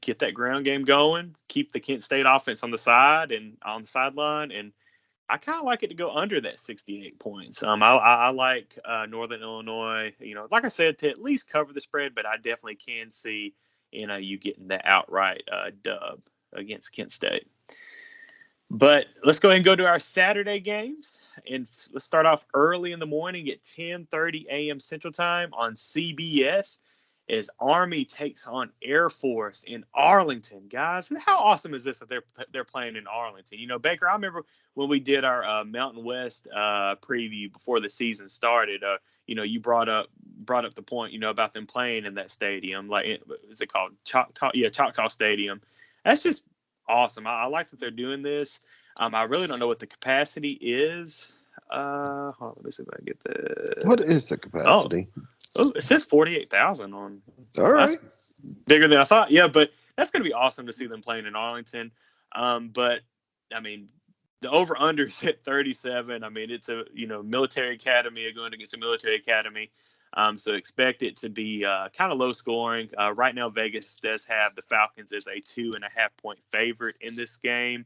get that ground game going, keep the Kent State offense on the side and on the sideline, and I kind of like it to go under that 68 points. I like Northern Illinois, like I said, to at least cover the spread, but I definitely can see, you getting the outright dub against Kent State. But let's go ahead and go to our Saturday games, and let's start off early in the morning at 10:30 a.m. Central Time on CBS as Army takes on Air Force in Arlington. Guys, how awesome is this that they're playing in Arlington? Baker, I remember when we did our Mountain West preview before the season started. You brought up the point, about them playing in that stadium. Like, is it called Choctaw Stadium? That's just awesome. I like that they're doing this. I really don't know what the capacity is. Hold on, let me see if I can get the. What is the capacity? Oh, it says 48,000 on. All right. That's bigger than I thought. Yeah, but that's going to be awesome to see them playing in Arlington. But I mean, the over/under is at 37. I mean, it's a military academy going against a military academy. So expect it to be kind of low scoring. Right now, Vegas does have the Falcons as a 2.5 point favorite in this game.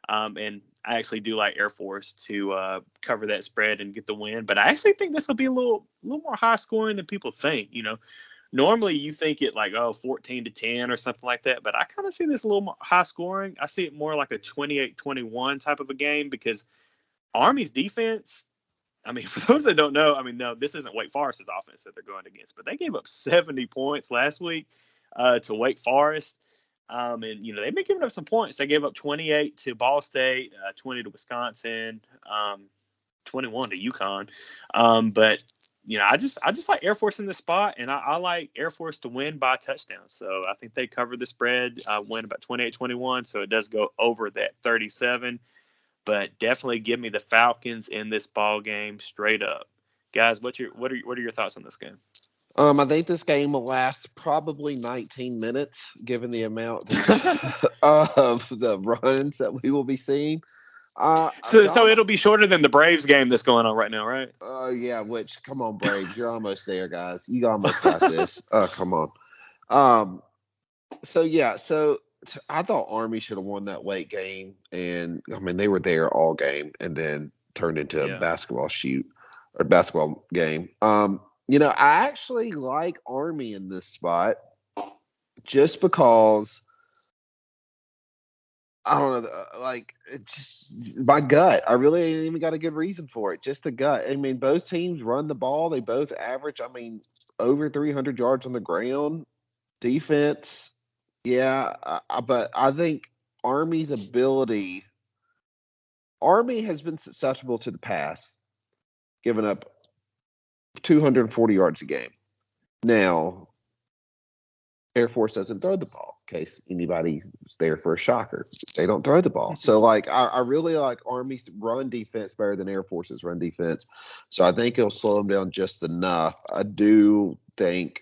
And I actually do like Air Force to cover that spread and get the win. But I actually think this will be a little more high scoring than people think. Normally you think it like 14-10 or something like that. But I kind of see this a little more high scoring. I see it more like a 28-21 type of a game because Army's defense. I mean, for those that don't know, no, this isn't Wake Forest's offense that they're going against, but they gave up 70 points last week to Wake Forest. And, they've been giving up some points. They gave up 28 to Ball State, 20 to Wisconsin, 21 to UConn. But, I just like Air Force in this spot, and I like Air Force to win by a touchdown. So I think they cover the spread, win about 28-21. So it does go over that 37. But definitely give me the Falcons in this ball game straight up. Guys, what are your thoughts on this game? I think this game will last probably 19 minutes, given the amount of the runs that we will be seeing. So it'll be shorter than the Braves game that's going on right now, right? Yeah. Which, come on, Braves, you're almost there, guys. You almost got this. Come on. So I thought Army should have won that Wake game, and they were there all game, and then turned into a basketball game. I actually like Army in this spot just because I don't know, it's just my gut. I really ain't even got a good reason for it. Just the gut. Both teams run the ball. They both average, over 300 yards on the ground. Defense, yeah, but I think Army has been susceptible to the pass, giving up 240 yards a game. Now, Air Force doesn't throw the ball, in case anybody was there for a shocker. They don't throw the ball. So, I really like Army's run defense better than Air Force's run defense. So I think it'll slow them down just enough. I do think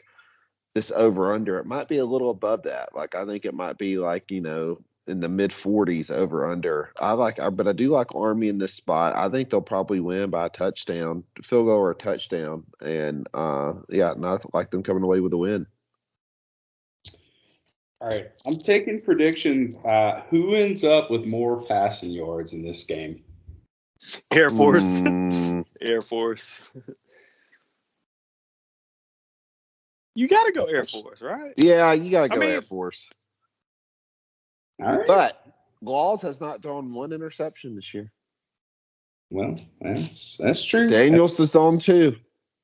this over-under, it might be a little above that. I think it might be in the mid-40s over-under. But I do like Army in this spot. I think they'll probably win by a touchdown, field goal or a touchdown. And, and I like them coming away with a win. All right, I'm taking predictions. Who ends up with more passing yards in this game? Air Force. Air Force. You got to go Air Force, right? Yeah, you got to go Air Force. All right. But Laws has not thrown one interception this year. Well, that's true. Daniels is on 2.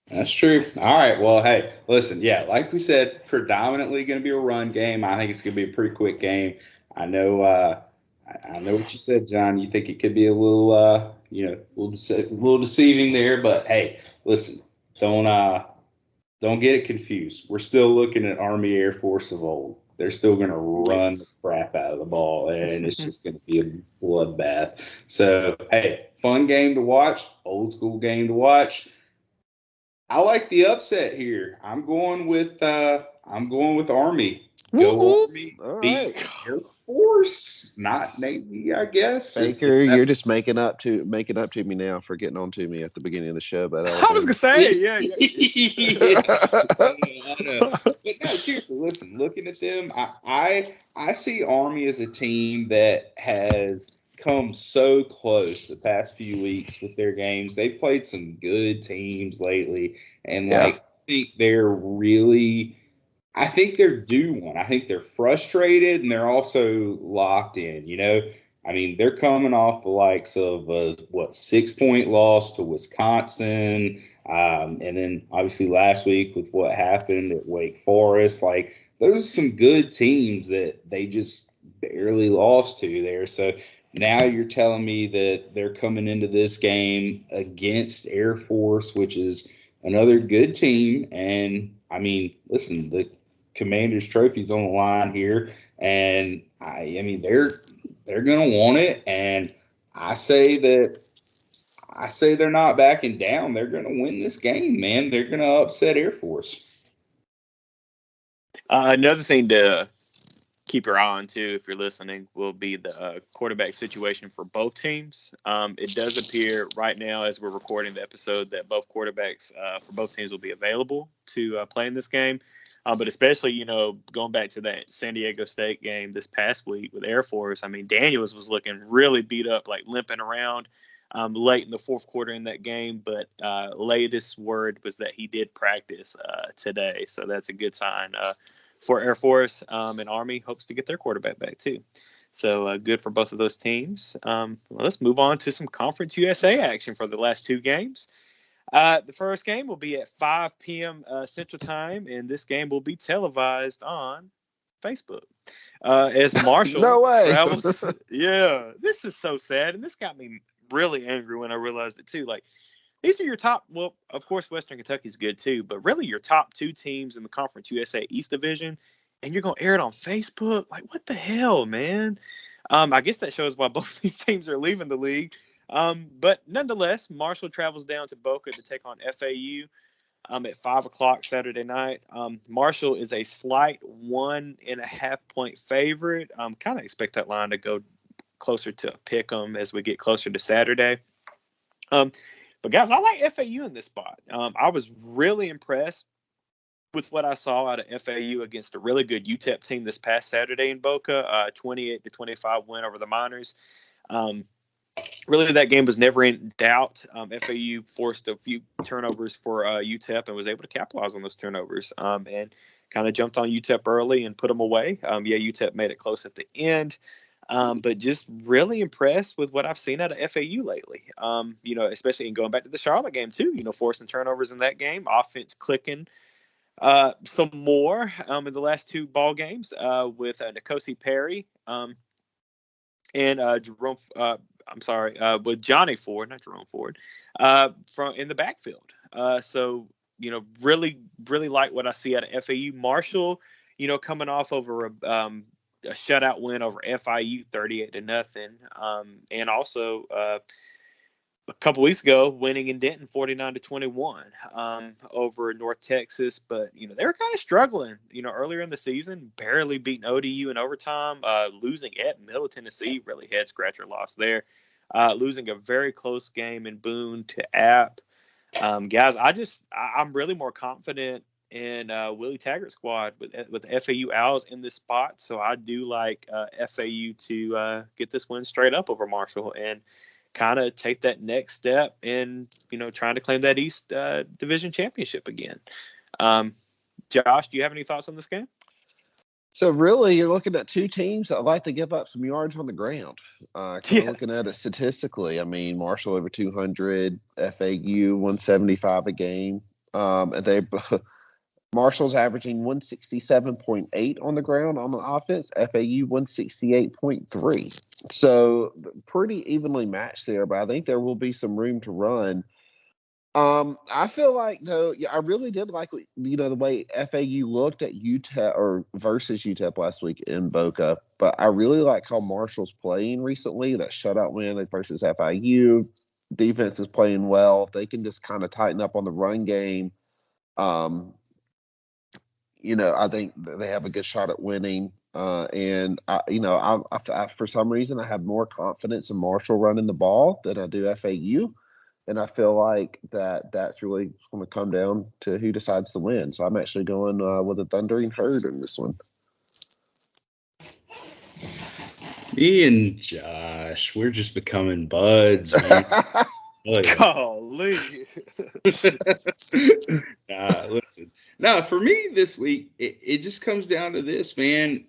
That's true. All right. Well, hey, listen. Yeah, like we said, predominantly going to be a run game. I think it's going to be a pretty quick game. I know. I know what you said, John. You think it could be a little, little deceiving there. But hey, listen, don't get it confused. We're still looking at Army Air Force of old. They're still going to run the crap out of the ball, and it's just going to be a bloodbath. So, hey, fun game to watch, old school game to watch. I like the upset here. I'm going with Army. Go Army. Beat Air Force, not Navy, I guess. Baker, you're just making up to me now for getting on to me at the beginning of the show. But I was gonna say, yeah. But no, seriously, listen. Looking at them, I see Army as a team that has come so close the past few weeks with their games. They've played some good teams lately, and I think I think they're due one. I think they're frustrated and they're also locked in. I mean, they're coming off the likes of 6-point loss to Wisconsin, and then obviously last week with what happened at Wake Forest. Like, those are some good teams that they just barely lost to there. So now you're telling me that they're coming into this game against Air Force, which is another good team. And I mean, listen, the Commander's Trophy's on the line here, and I mean they're gonna want it, and I say they're not backing down. They're gonna win this game, man. They're gonna upset Air Force. Another thing to keep your eye on too, if you're listening, will be the quarterback situation for both teams. It does appear right now, as we're recording the episode, that both quarterbacks for both teams will be available to play in this game. But especially, going back to that San Diego State game this past week with Air Force, I mean, Daniels was looking really beat up, like limping around late in the fourth quarter in that game. But latest word was that he did practice today. So that's a good sign for Air Force, and Army hopes to get their quarterback back too. So good for both of those teams. Let's move on to some Conference USA action for the last two games. The first game will be at 5 p.m. Central Time, and this game will be televised on Facebook. As Marshall No way. travels. Yeah, this is so sad, and this got me really angry when I realized it too. Like, these are your top, well, of course, Western Kentucky's good too, but really your top two teams in the Conference USA East Division, and you're going to air it on Facebook? Like, what the hell, man? I guess that shows why both these teams are leaving the league. But nonetheless, Marshall travels down to Boca to take on FAU at 5 o'clock Saturday night. Marshall is a slight 1.5 point favorite. Kind of expect that line to go closer to a pick 'em as we get closer to Saturday. But guys, I like FAU in this spot. I was really impressed with what I saw out of FAU against a really good UTEP team this past Saturday in Boca, 28-25 win over the Miners. Really, that game was never in doubt. FAU forced a few turnovers for UTEP and was able to capitalize on those turnovers and kind of jumped on UTEP early and put them away. UTEP made it close at the end. But just really impressed with what I've seen out of FAU lately. Especially in going back to the Charlotte game too, forcing turnovers in that game, offense clicking some more in the last two ball games with Nkosi Perry and Jerome. With Johnny Ford, not Jerome Ford, from in the backfield. Really, really like what I see out of FAU. Marshall, coming off over a shutout win over FIU 38-0, and also a couple weeks ago winning in Denton 49-21 over North Texas. But they were kind of struggling earlier in the season, barely beating ODU in overtime, losing at Middle Tennessee, really head scratcher loss there, losing a very close game in Boone to App. Guys, I'm really more confident in Willie Taggart's squad with FAU Owls in this spot. So I do like FAU to get this win straight up over Marshall and kind of take that next step in, trying to claim that East Division championship again. Josh, do you have any thoughts on this game? So really, you're looking at two teams that like to give up some yards on the ground. Looking at it statistically, I mean, Marshall over 200, FAU 175 a game, and Marshall's averaging 167.8 on the ground on the offense, FAU 168.3. So pretty evenly matched there, but I think there will be some room to run. I feel like, though, I really did like, the way FAU looked at UTEP or versus UTEP last week in Boca, but I really like how Marshall's playing recently. That shutout win versus FIU, defense is playing well. If they can just kind of tighten up on the run game, I think they have a good shot at winning. And I for some reason, I have more confidence in Marshall running the ball than I do FAU. And I feel like that's really going to come down to who decides to win. So I'm actually going with a Thundering Herd in this one. Me and Josh, we're just becoming buds, man. Golly. Listen. No, for me this week, it just comes down to this, man.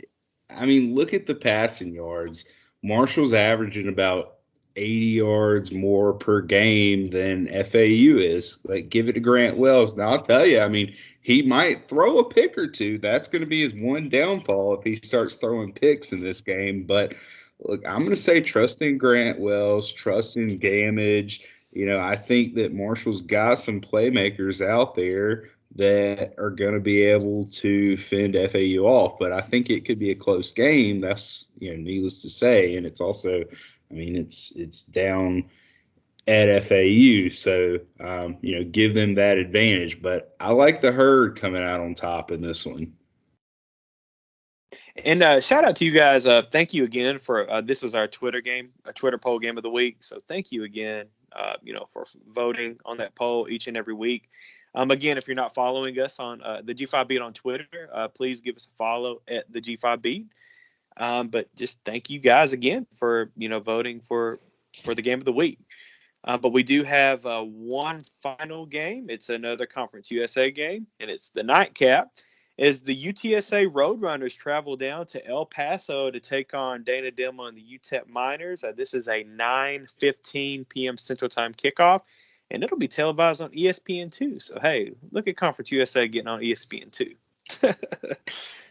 I mean, look at the passing yards. Marshall's averaging about 80 yards more per game than FAU is. Like, give it to Grant Wells. Now, I'll tell you, I mean, he might throw a pick or two. That's going to be his one downfall if he starts throwing picks in this game. But, look, I'm going to say trusting Grant Wells, trusting Gamage. I think that Marshall's got some playmakers out there that are going to be able to fend FAU off. But I think it could be a close game. That's, needless to say. And it's also, I mean, it's down at FAU. So, give them that advantage. But I like the Herd coming out on top in this one. And shout out to you guys. Thank you again for this was our Twitter poll game of the week. So thank you again, for voting on that poll each and every week. Again, if you're not following us on the G5 Beat on Twitter, please give us a follow at the G5 Beat. But just thank you guys again for voting for the game of the week. But we do have one final game. It's another Conference USA game, and it's the nightcap. As the UTSA Roadrunners travel down to El Paso to take on Dana Dimel and the UTEP Miners. This is a 9:15 p.m. Central Time kickoff, and it'll be televised on ESPN2. So, hey, look at Conference USA getting on ESPN2.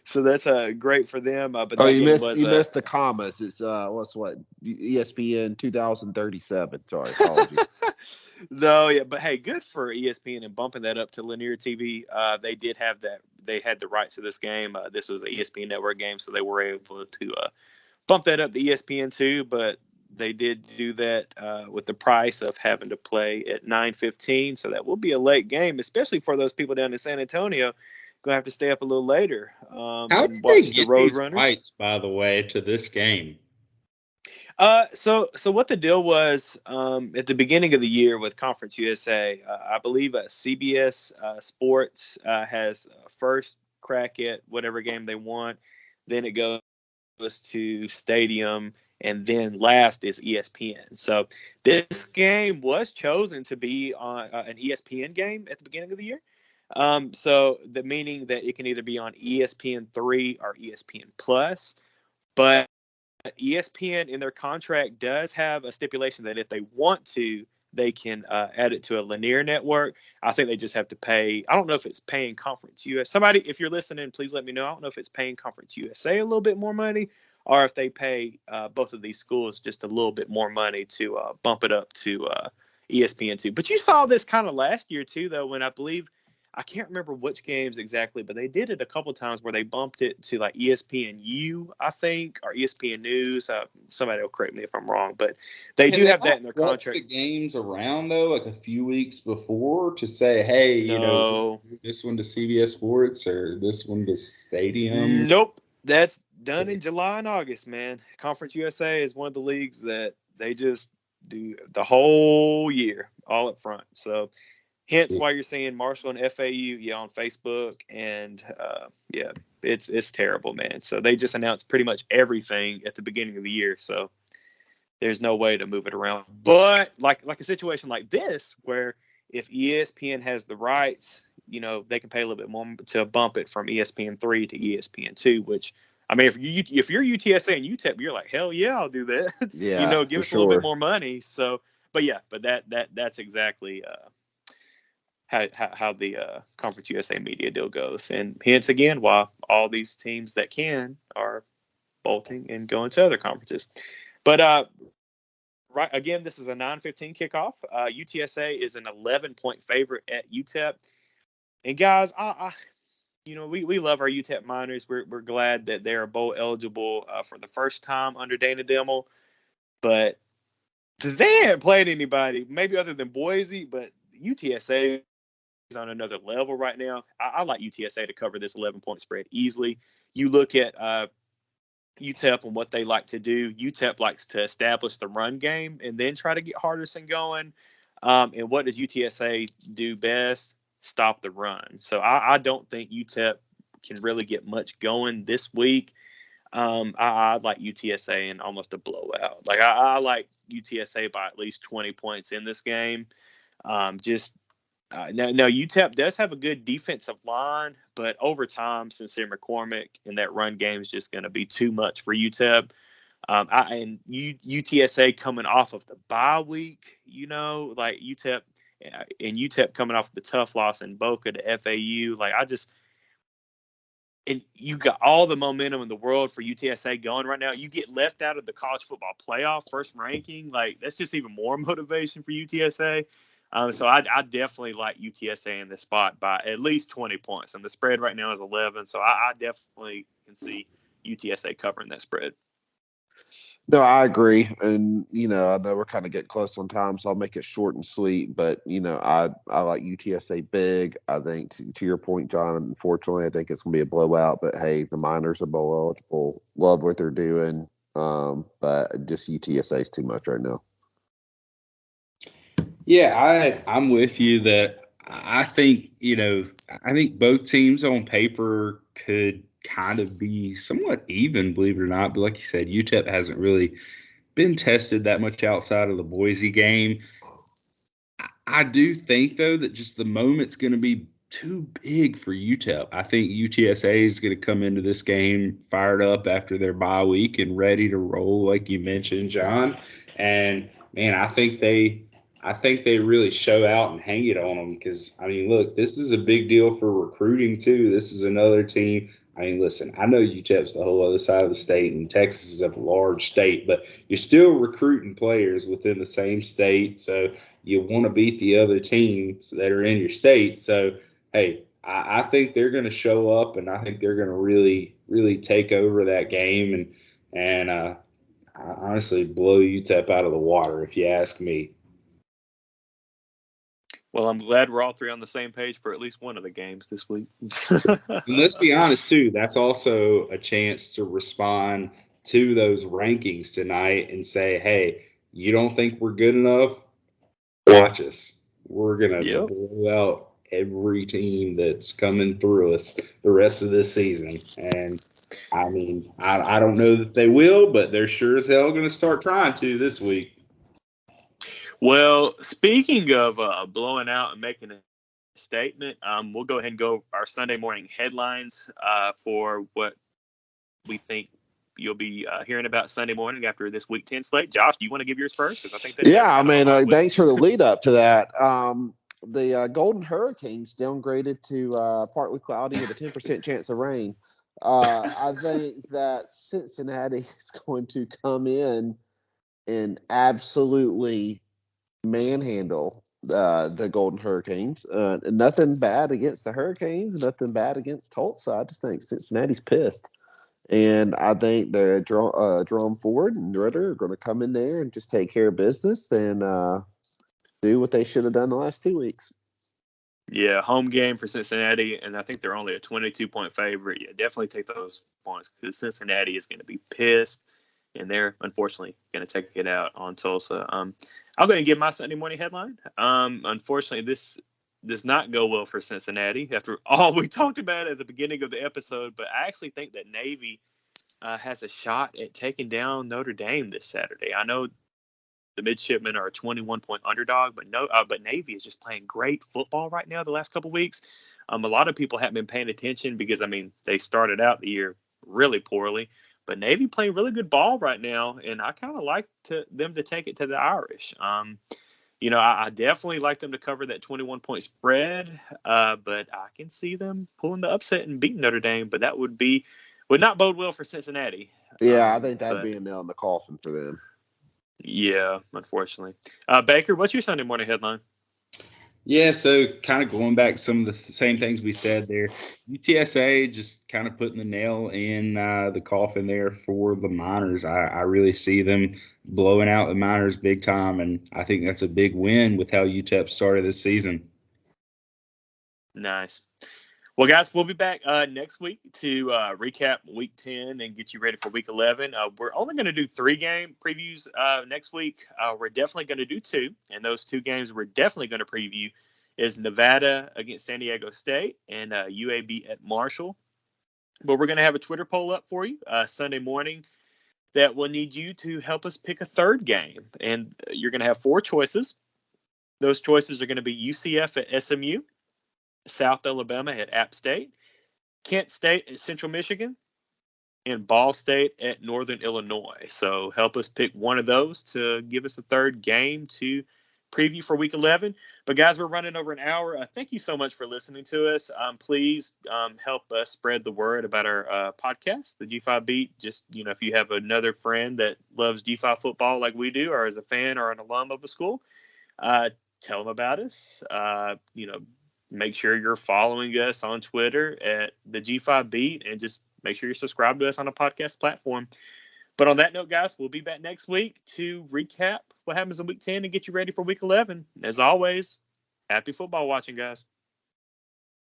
So that's great for them. But you missed the commas. It's ESPN 2037. Sorry, apologies. No, yeah, but hey, good for ESPN and bumping that up to linear TV. They did have that. They had the rights to this game. This was an ESPN network game, so they were able to bump that up to ESPN2. But they did do that with the price of having to play at 9:15. So that will be a late game, especially for those people down in San Antonio. Going to have to stay up a little later. How did they get these rights, by the way, to this game? So what the deal was at the beginning of the year with Conference USA, I believe CBS Sports has first crack at whatever game they want. Then it goes to Stadium, and then last is ESPN. So this game was chosen to be on an ESPN game at the beginning of the year. So the meaning that it can either be on ESPN3 or ESPN Plus, but ESPN in their contract does have a stipulation that if they want to, they can add it to a linear network. I think they just have to pay. I don't know if it's paying Conference USA. Somebody, if you're listening, please let me know. I don't know if it's paying Conference USA a little bit more money, or if they pay both of these schools just a little bit more money to bump it up to ESPN2. But you saw this kind of last year too, though, when I can't remember which games exactly, but they did it a couple times where they bumped it to like ESPNU, I think, or ESPN News. Somebody will correct me if I'm wrong, but they do have that in their contract. The games around though, like a few weeks before, to say, hey, this one to CBS Sports or this one to Stadium. Nope, that's done in July and August, man. Conference USA is one of the leagues that they just do the whole year all up front. So. Hence why you're seeing Marshall and FAU on Facebook, and it's terrible, man. So they just announced pretty much everything at the beginning of the year, so there's no way to move it around. But like a situation like this, where if ESPN has the rights, they can pay a little bit more to bump it from ESPN3 to ESPN2. Which, I mean, if you're UTSA and UTEP, you're like, hell yeah, I'll do that. Yeah, give us a little bit more money. So, but that's exactly. How the Conference USA media deal goes. And hence, again, why all these teams that can are bolting and going to other conferences. But, right, again, this is a 9:15 kickoff. UTSA is an 11-point favorite at UTEP. And, guys, we love our UTEP Miners. We're glad that they're bowl eligible for the first time under Dana Dimel. But they haven't played anybody, maybe other than Boise, but UTSA on another level right now. I like UTSA to cover this 11-point spread easily. You look at UTEP and what they like to do. UTEP likes to establish the run game and then try to get Hardison going. And what does UTSA do best? Stop the run. So I don't think UTEP can really get much going this week. I like UTSA in almost a blowout. Like I like UTSA by at least 20 points in this game. No, UTEP does have a good defensive line, but over time, Sincere McCormick in that run game is just going to be too much for UTEP. UTSA coming off of the bye week, like UTEP and UTEP coming off the tough loss in Boca to FAU. And you got all the momentum in the world for UTSA going right now. You get left out of the college football playoff first ranking. That's just even more motivation for UTSA. So I definitely like UTSA in this spot by at least 20 points. And the spread right now is 11. So I definitely can see UTSA covering that spread. No, I agree. And, I know we're kind of getting close on time, so I'll make it short and sweet. But, I like UTSA big. I think, to your point, John, unfortunately, I think it's going to be a blowout. But, hey, the Miners are bowl eligible. Love what they're doing. But just UTSA is too much right now. Yeah, I'm with you that I think, I think both teams on paper could kind of be somewhat even, believe it or not. But like you said, UTEP hasn't really been tested that much outside of the Boise game. I do think, though, that just the moment's going to be too big for UTEP. I think UTSA is going to come into this game fired up after their bye week and ready to roll, like you mentioned, John. And, man, I think they really show out and hang it on them because, look, this is a big deal for recruiting, too. This is another team. Listen, I know UTEP's the whole other side of the state, and Texas is a large state, but you're still recruiting players within the same state, so you want to beat the other teams that are in your state. So, hey, I think they're going to show up, and I think they're going to really, really take over that game and honestly blow UTEP out of the water, if you ask me. Well, I'm glad we're all three on the same page for at least one of the games this week. And let's be honest, too. That's also a chance to respond to those rankings tonight and say, hey, you don't think we're good enough? Watch us. We're going to blow out every team that's coming through us the rest of this season. And, I don't know that they will, but they're sure as hell going to start trying to this week. Well, speaking of blowing out and making a statement, we'll go ahead and go our Sunday morning headlines for what we think you'll be hearing about Sunday morning after this Week 10 slate. Josh, do you want to give yours first? I think that thanks for the lead up to that. The Golden Hurricanes downgraded to partly cloudy with a 10% chance of rain. I think that Cincinnati is going to come in and absolutely manhandle the Golden Hurricanes. Nothing bad against the Hurricanes, nothing bad against Tulsa. I just think Cincinnati's pissed. And I think the Jerome Ford and Ritter are going to come in there and just take care of business and do what they should have done the last 2 weeks. Yeah, home game for Cincinnati, and I think they're only a 22-point favorite. Yeah, definitely take those points because Cincinnati is going to be pissed, and they're unfortunately going to take it out on Tulsa. I'll go ahead and give my Sunday morning headline. Unfortunately, this does not go well for Cincinnati after all we talked about at the beginning of the episode, but I actually think that Navy has a shot at taking down Notre Dame this Saturday. I know the midshipmen are a 21-point underdog, but Navy is just playing great football right now the last couple of weeks. A lot of people haven't been paying attention because, they started out the year really poorly. But Navy playing really good ball right now, and I kind of like them to take it to the Irish. I definitely like them to cover that 21-point spread, but I can see them pulling the upset and beating Notre Dame, but that would not bode well for Cincinnati. Yeah, I think that'd be a nail in the coffin for them. Yeah, unfortunately. Baker, what's your Sunday morning headline? Yeah, so kind of going back to some of the same things we said there. UTSA just kind of putting the nail in the coffin there for the Miners. I really see them blowing out the Miners big time, and I think that's a big win with how UTEP started this season. Nice. Well, guys, we'll be back next week to recap Week 10 and get you ready for Week 11. We're only going to do 3 game previews next week. We're definitely going to do 2, and those 2 games we're definitely going to preview is Nevada against San Diego State and UAB at Marshall. But we're going to have a Twitter poll up for you Sunday morning that will need you to help us pick a third game. And you're going to have 4 choices. Those choices are going to be UCF at SMU, South Alabama at App State, Kent State at Central Michigan, and Ball State at Northern Illinois. So help us pick one of those to give us a third game to preview for Week 11. But guys, we're running over an hour. Thank you so much for listening to us. Please help us spread the word about our podcast, the G5 Beat. Just, if you have another friend that loves G5 football like we do, or is a fan or an alum of a school, tell them about us. Make sure you're following us on Twitter at the G5 Beat, and just make sure you're subscribed to us on a podcast platform. But on that note, guys, we'll be back next week to recap what happens in Week 10 and get you ready for Week 11. As always, happy football watching, guys.